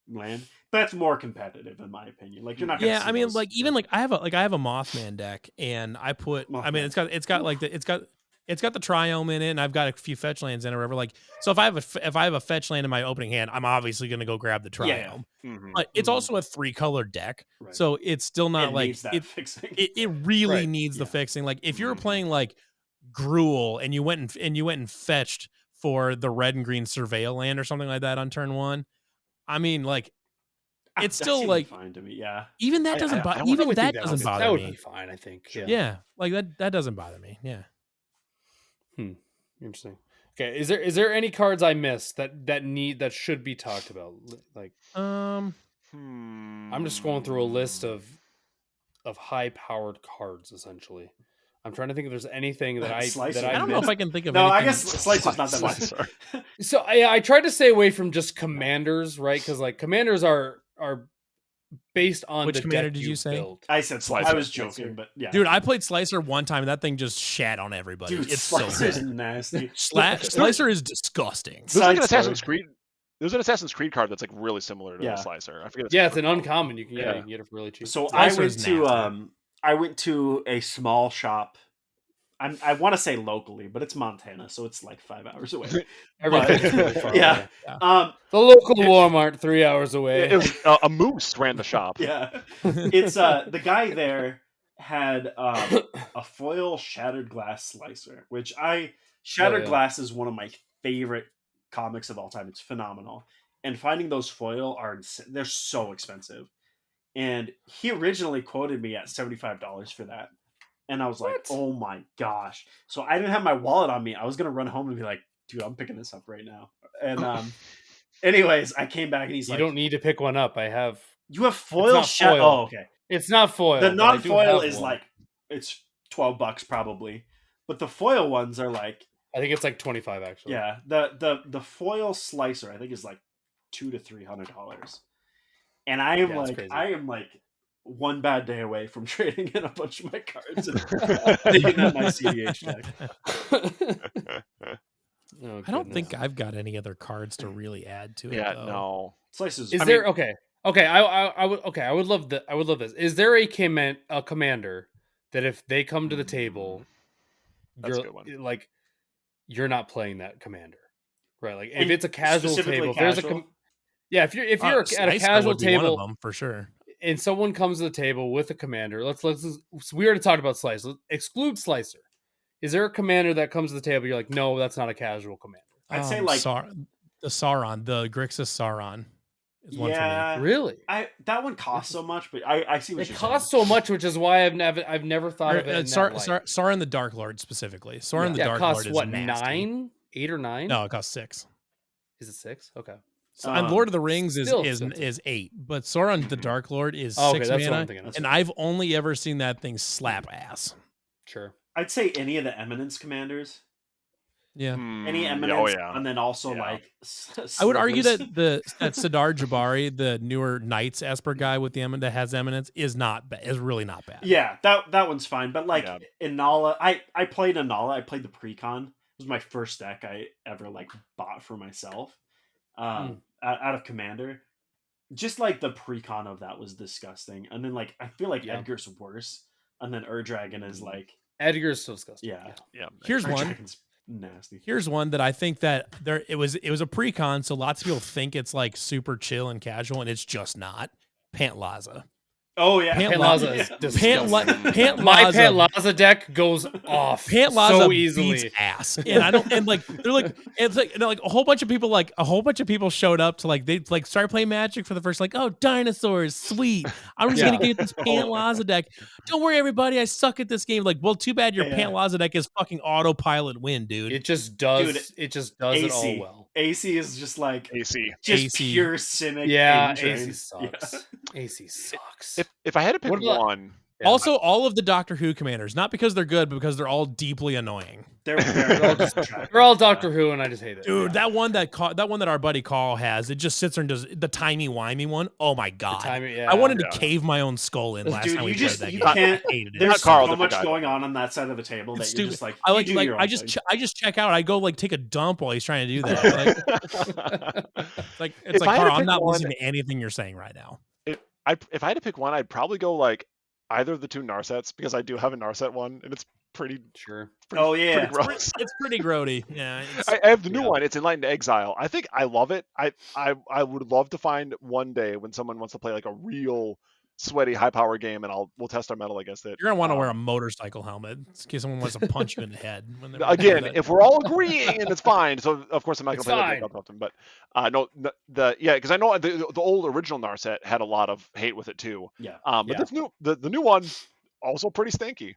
land, that's more competitive in my opinion. Like you're not gonna see I mean, those like even like I have a Mothman deck, and I put I mean Mothman. it's got like it's got the triome in it, and I've got a few fetch lands in it or whatever. Like, so if I have a fetch land in my opening hand, I'm obviously going to go grab the triome. But it's also a 3-color deck, Right. so it's still not It like needs that fixing. It really Right. needs the fixing. Like if you were playing like Gruul and you went and fetched for the red and green surveil land or something like that on turn 1, I mean, like it's still like fine to me. Yeah, even that doesn't bother That would me. be fine, I think. Yeah, like that doesn't bother me. Yeah. Interesting. Okay, is there any cards I missed that should be talked about? Like, I'm just going through a list of high powered cards. Essentially, I'm trying to think if there's anything that I don't know if I can think of. No, anything. I guess Slicer's not that much. So I tried to stay away from just commanders, right? Because like commanders are based on which the commander deck did you say? Built. I said Slicer. I was joking, but yeah, dude, I played Slicer one time, and that thing just shat on everybody. Dude, it's Slicer's so nasty. Slicer is disgusting. There's like an Assassin's Creed. There's an Assassin's Creed card that's like really similar to the Slicer. I forget. Yeah, it's an uncommon. You can get it for really cheap. So Slicer's I went to a small shop. I want to say locally, but it's Montana, so it's like 5 hours away. Everything's really far away. Yeah. The local Walmart 3 hours away. It was a moose ran the shop. Yeah, it's the guy there had a foil shattered glass Slicer, which Shattered Glass is one of my favorite comics of all time. It's phenomenal, and finding those foil they're so expensive. And he originally quoted me at $75 for that. And I was like, oh my gosh. So I didn't have my wallet on me. I was going to run home and be like, dude, I'm picking this up right now. And anyways, I came back and he's like, you don't need to pick one up. You have foil? Oh, okay. It's not foil. The non-foil is like, it's $12 probably. But the foil ones are like, I think it's like 25 actually. Yeah. The foil Slicer, I think is like $200 to $300. And I am like one bad day away from trading in a bunch of my cards and taking out my cEDH deck. I don't think I've got any other cards to really add to it. Yeah, though. no. Slices. Is there okay? I would love this. Is there a commander that if they come to the table, you're not playing that commander, right? Like if it's a casual table, if there's if you're at a casual table, one of them, for sure. And someone comes to the table with a commander. We already talked about Slicer. Let's exclude Slicer. Is there a commander that comes to the table? You're like, no, that's not a casual commander. I'd say like the Sauron, the Grixis Sauron. Is one for me. Really? That one costs so much, but I see what it costs so much, which is why I've never thought of it. Sauron the Dark Lord specifically. Sauron the Dark Lord is what, nasty. 8 or 9? No, it costs 6. Is it 6? Okay. And Lord of the Rings is 8, but Sauron the Dark Lord is 6 mana, and I've only ever seen that thing slap ass. Sure. I'd say any of the Eminence commanders. Yeah. Any Eminence, and then also like I would argue that that Sidar Jabari, the newer Knights Esper guy with the that has Eminence, is really not bad. Yeah, that one's fine. But like Inala, I played Inala. I played the Precon. It was my first deck I ever like bought for myself. Out of Commander, just like the Precon of that was disgusting, and then like I feel like Edgar's worse, and then Ur-Dragon is like Edgar's so disgusting. Yeah. Here's one nasty. Here's one that I think that it was a Precon, so lots of people think it's like super chill and casual, and it's just not. Pantlaza. Oh yeah, Pantlaza is disgusting. My Pantlaza deck goes off so easily. Beats ass, and I don't. And like they're like, it's like a whole bunch of people showed up to they started playing Magic for the first dinosaurs, sweet. I'm just gonna get this Pantlaza deck. Don't worry, everybody, I suck at this game. Like, well, too bad your Pantlaza deck is fucking autopilot win, dude. It just does. It just does it all well. AC is just like AC, just pure cynic. Yeah, AC sucks. Yeah. AC sucks. If I had to pick one, also all of the Doctor Who commanders, not because they're good, but because they're all deeply annoying. They're all Doctor Who, and I just hate it. Dude, that one that our buddy Carl has, it just sits there and does the timey-wimey one. Oh my god! I wanted to cave my own skull in last time we played that game. Can't, I hated it. There's so much going on that side of the table that you're just like, I just check out. I go like take a dump while he's trying to do that. It's like Carl, I'm not listening to anything you're saying right now. If I had to pick one, I'd probably go like either of the two Narsets, because I do have a Narset one, and it's pretty pretty gross. It's pretty grody. Yeah, I have the new one. It's Enlightened Exile. I think I love it. I would love to find one day when someone wants to play like a real sweaty high power game, and we'll test our metal against it. You're gonna want to wear a motorcycle helmet in case someone wants to punch you in the head. Again, if we're all agreeing, and it's fine. So of course I'm not gonna play that deck often, but because I know the old original Narset had a lot of hate with it too. Yeah. But this the new one also pretty stinky.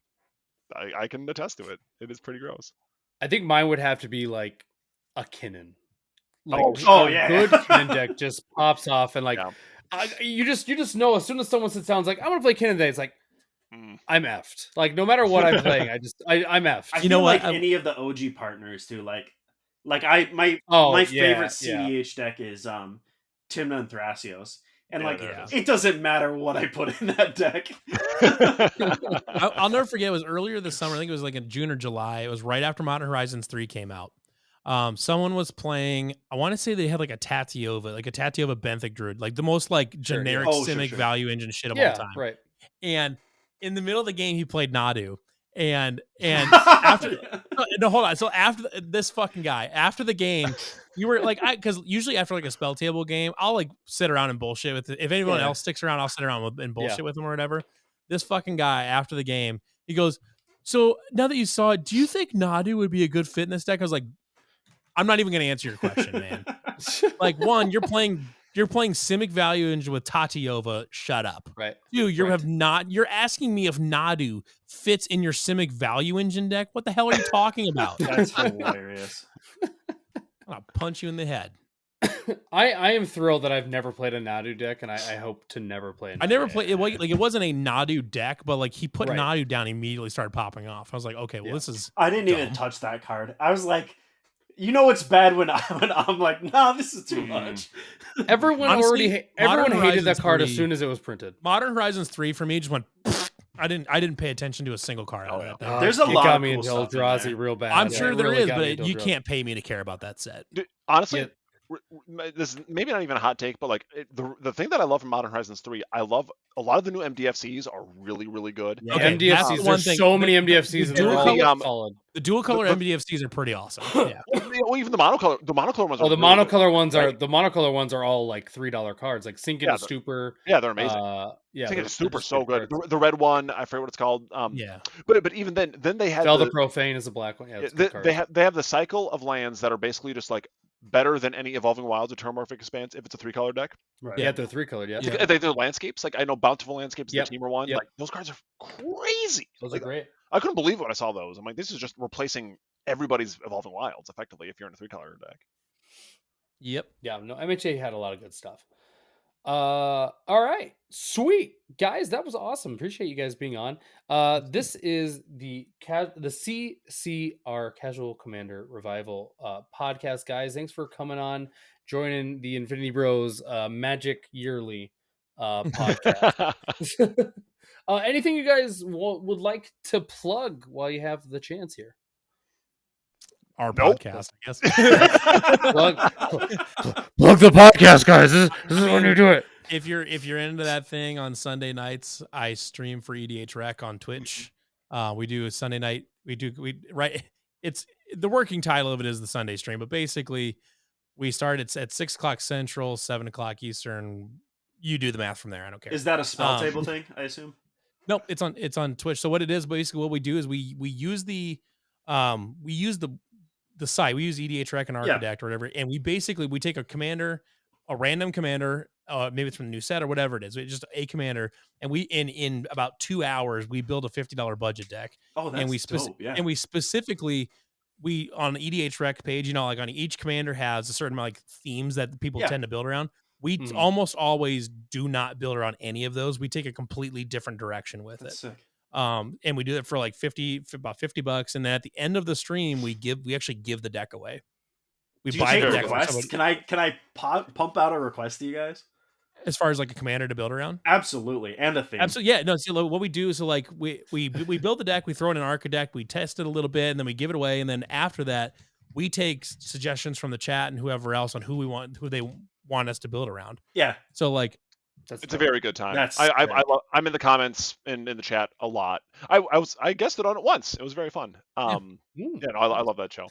I can attest to it. It is pretty gross. I think mine would have to be like a Kinnan. Like, good Kinnan deck just pops off, and like you just know as soon as someone sits down, it's like, I'm gonna play Kinnan today. It's like I'm effed. Like no matter what I'm playing, I'm effed. I feel like any of the OG partners too. Like my favorite cEDH deck is Tymna and Thrasios. And it doesn't matter what I put in that deck. I'll never forget. It was earlier this summer. I think it was like in June or July. It was right after Modern Horizons 3 came out. Someone was playing. I want to say they had like a Tatiova Benthic Druid, like the most like generic Simic value engine shit of all time. Right. And in the middle of the game, he played Nadu. And after hold on. So after this fucking guy, after the game, you were like, because usually after like a spell table game, I'll like sit around and bullshit with it. If anyone else sticks around, I'll sit around and bullshit with them or whatever. This fucking guy after the game, he goes, so now that you saw it, do you think Nadu would be a good fit in this deck? I was like, I'm not even going to answer your question, man. Like, one, you're playing Simic value engine with Tatiova. Shut up. Right. Two, you're asking me if Nadu fits in your Simic value engine deck. What the hell are you talking about? That's hilarious. I'll punch you in the head. I am thrilled that I've never played a Nadu deck, and I hope to never play. I never played it. Like, it wasn't a Nadu deck, but like he put Nadu down, immediately started popping off. I was like, okay, well this is. I didn't even touch that card. I was like, you know, it's bad when I'm like, nah, this is too much. Everyone hated that card as soon as it was printed. Modern Horizons 3 for me just went. I didn't pay attention to a single card out of that. There's a lot got of me cool into Eldrazi real bad. I'm sure there is, but you can't pay me to care about that set. Dude, honestly, this is maybe not even a hot take, but like the thing that I love from Modern Horizons 3, I love a lot of the new MDFCs are really, really good. Yeah. Okay, MDFCs, there's so many MDFCs. The dual color MDFCs are pretty awesome. Yeah. Well, even the monocolor ones. Oh, the monocolor ones are all like $3 cards, like Sink Into Stupor. Yeah, they're amazing. Sink Into Stupor, so good. The red one, I forget what it's called. But even then they had the Profane is a black one. Yeah, they have the cycle of lands that are basically just like better than any Evolving Wilds or Terramorphic Expanse if it's a 3-color deck. Right. Yeah, they're 3-colored. Yeah, they're landscapes. Like I know Bountiful Landscapes is the Teamer one. Like those cards are crazy. Those are great. I couldn't believe when I saw those. I'm like, this is just replacing everybody's Evolving Wilds effectively if you're in a 3-color deck. Yep. Yeah. No, MHA had a lot of good stuff. All right, sweet guys, that was awesome. Appreciate you guys being on. This is the CCR Casual Commander Revival podcast, guys. Thanks for coming on, joining the Infinity Bros Magic Yearly podcast. Anything you guys would like to plug while you have the chance here? Our podcast, I guess. Plug the podcast, guys. This is when you do it. If you're into that thing on Sunday nights, I stream for EDH Rec on Twitch. We do a Sunday night. It's the working title of it is the Sunday stream, but basically we start at 6:00 Central, 7:00 Eastern. You do the math from there. I don't care. Is that a spell table thing? I assume. Nope, it's on Twitch. So what it is basically, what we do is we use the site. We use EDH Rec and Architect or whatever, and we take a commander, a random commander, maybe it's from the new set or whatever it is. It's just a commander, and we in about 2 hours we build a $50 budget deck. Oh, that's dope. Yeah. And we specifically on the EDH Rec page, like on each commander has a certain amount of like themes that people tend to build around. We almost always do not build around any of those. We take a completely different direction with it. Sick. And we do it for like about $50. And then at the end of the stream, we actually give the deck away. We Do you buy take the deck. requests? Can I pump out a request to you guys? As far as like a commander to build around? Absolutely. And a theme. Absolutely. Yeah. No, see, what we do is so like we build the deck, we throw in an Arca deck, we test it a little bit, and then we give it away. And then after that, we take suggestions from the chat and whoever else on who they want us to build around. Yeah. So like it's a very good time. That's I'm in the comments and in the chat a lot. I guessed it on it once. It was very fun. I love that show.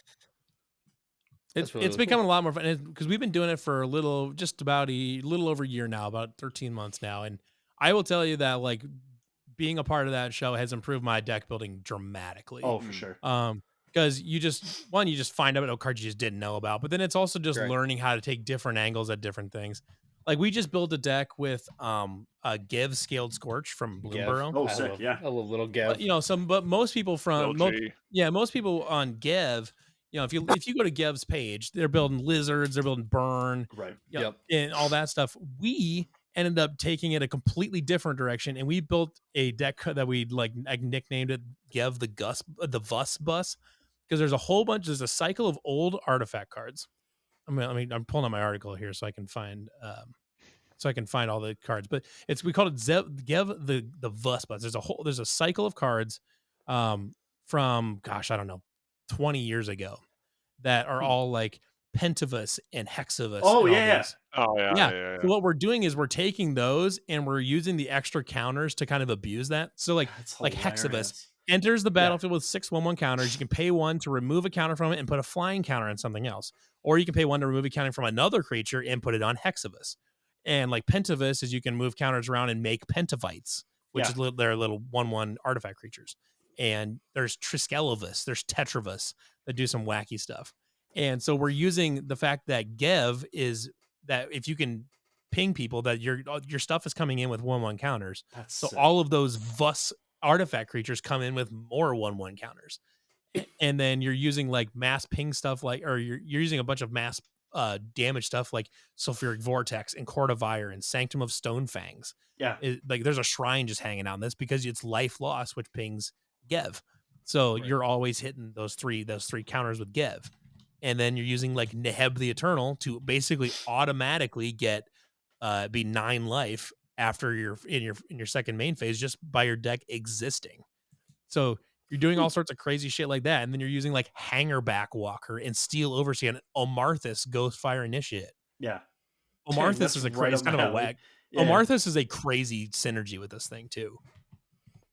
It's becoming a lot more fun because we've been doing it for a little over a year now, about 13 months now. And I will tell you that like being a part of that show has improved my deck building dramatically. Oh, for sure. Because you just find out cards you just didn't know about, but then it's also just learning how to take different angles at different things. Like we just built a deck with a Gev Scaled Scorch from Bloomburrow. Oh, sick! Yeah, I love little Gev. But most people most people on Gev, if you go to Gev's page, they're building lizards, they're building burn, right? And all that stuff. We ended up taking it a completely different direction, and we built a deck that we nicknamed it Gev the Vus Bus, because there's a cycle of old artifact cards. I'm pulling up my article here so I can find all the cards, but we called it Gev the Vus Bus. There's a cycle of cards from I don't know 20 years ago that are all like Pentavus and Hexavus. Oh, and yeah. So what we're doing is we're taking those and we're using the extra counters to kind of abuse that. So like Hexavus enters the battlefield with 6 1/1 counters. You can pay 1 to remove a counter from it and put a flying counter on something else. Or you can pay 1 to remove a counter from another creature and put it on Hexavus. And like Pentavus is you can move counters around and make Pentavites, which is their little 1/1 artifact creatures. And there's Triskelavus, there's Tetravus that do some wacky stuff. And so we're using the fact that Gev is that if you can ping people that your stuff is coming in with 1/1 counters. That's so sick. all of those Vus artifact creatures come in with more 1/1 counters. And then you're using like mass ping stuff or you're using a bunch of mass damage stuff like Sulfuric Vortex and Court of Ire and Sanctum of Stonefangs. Yeah. Like there's a shrine just hanging out in this because it's life loss, which pings Gev. So you're always hitting those three counters with Gev. And then you're using like Neheb the Eternal to basically automatically get be 9 life after you're in your second main phase just by your deck existing. So you're doing all sorts of crazy shit like that. And then you're using like Hangerback Walker and Steel Overseer and Omarthus Ghostfire Initiate. Yeah. Omarthus is kind of a whack. Yeah. Omarthus is a crazy synergy with this thing too.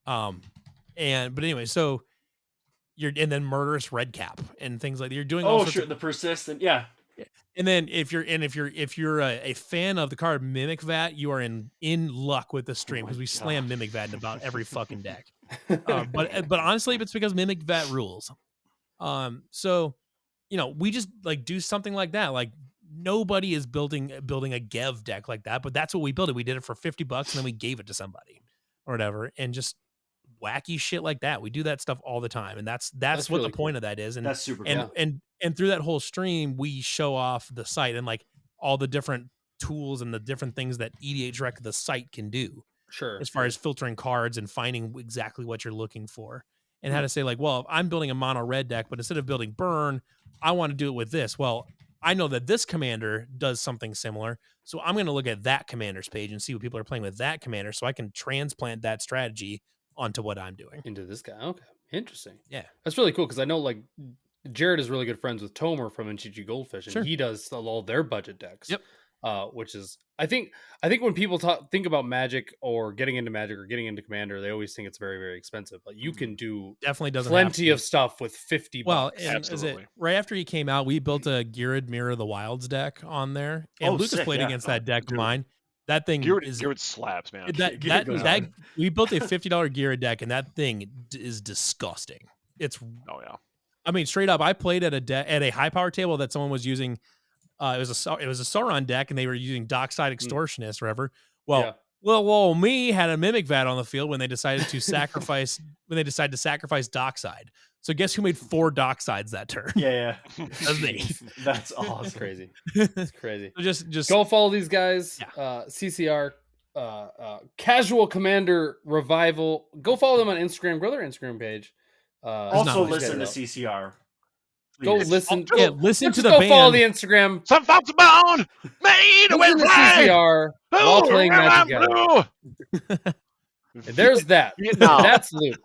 But anyway, so and then Murderous Redcap and things like that. You're doing all sorts the persistent, yeah. And then if you're a fan of the card Mimic Vat, you are in luck with the stream because we slam Mimic Vat in about every fucking deck. But honestly, it's because Mimic Vat rules. So we just like do something like that. Like nobody is building a Gev deck like that, but that's what we built it. We did it for $50 and then we gave it to somebody or whatever, and just wacky shit like that. We do that stuff all the time, and that's what really the point of that is. And that's super cool. And through that whole stream, we show off the site and like all the different tools and the different things that EDH Rec the site can do. Sure. As far as filtering cards and finding exactly what you're looking for, and how to say like, well, if I'm building a mono red deck, but instead of building burn, I want to do it with this. Well, I know that this commander does something similar, so I'm going to look at that commander's page and see what people are playing with that commander, so I can transplant that strategy onto what I'm doing. Into this guy. Okay. Interesting. Yeah. That's really cool because I know like Jarret is really good friends with Tomer from MTG Goldfish, and he does all their budget decks. Yep. Which is I think when people think about Magic or getting into Magic or getting into Commander, they always think it's very, very expensive. But you can do definitely doesn't plenty of stuff with $50. Well, and right after he came out, we built a Girard Mirror of the Wilds deck on there, and Lucas played against that deck of mine. That thing Girard slaps, man. That we built a $50 Girard deck, and that thing is disgusting. It's I mean, straight up, I played at a high power table that someone was using. It was a Sauron deck, and they were using Dockside Extortionist, or whatever. Well, me had a Mimic Vat on the field when they decided to sacrifice Dockside. So guess who made 4 Docksides that turn? Yeah. That's me. That's awesome. Crazy. It's crazy. So just go follow these guys. CCR Casual Commander Revival. Go follow them on Instagram. Go to their Instagram page. Also much listen to to CCR. Go Please. listen. Yeah, listen Let's to just the go follow band. the Instagram. Some folks are born made to Listen to play. CCR while playing Magic Gathering. And there's that. Vietnam. That's Luke.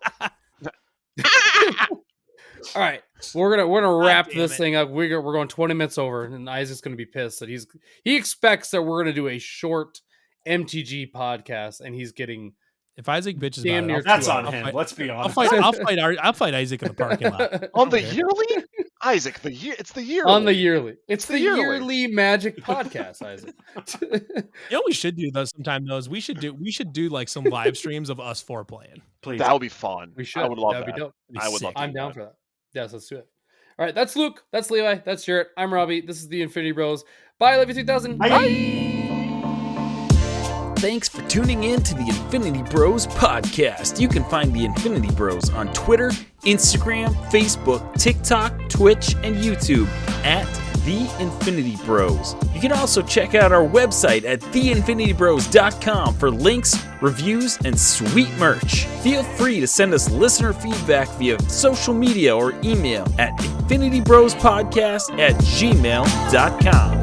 All right, we're gonna wrap damn this it. thing up. We're going 20 minutes over, and Isaac's gonna be pissed that he expects that we're gonna do a short MTG podcast, and he's getting If Isaac bitches Damn about near it, That's I'll on fight- him. Let's be I'll honest. fight. I'll fight Isaac in the parking lot. On the Okay. yearly? Isaac, it's the yearly. on the yearly. It's the yearly. yearly Magic podcast, Isaac. You know what we should do though sometime though is we should do like some live streams of us four playing. Please. That would be fun. We should. I would love That'd that. be dope. I would love Sick. to I'm do down that. for that. Yes, let's do it. All right, that's Luke. That's Levi. That's Jarret. I'm Robbie. This is the Infinity Bros. Bye, Love You 2000. Bye. Thanks for tuning in to the Infinity Bros podcast. You can find the Infinity Bros on Twitter, Instagram, Facebook, TikTok, Twitch, and YouTube at The Infinity Bros. You can also check out our website at theinfinitybros.com for links, reviews, and sweet merch. Feel free to send us listener feedback via social media or email at infinitybrospodcast@gmail.com.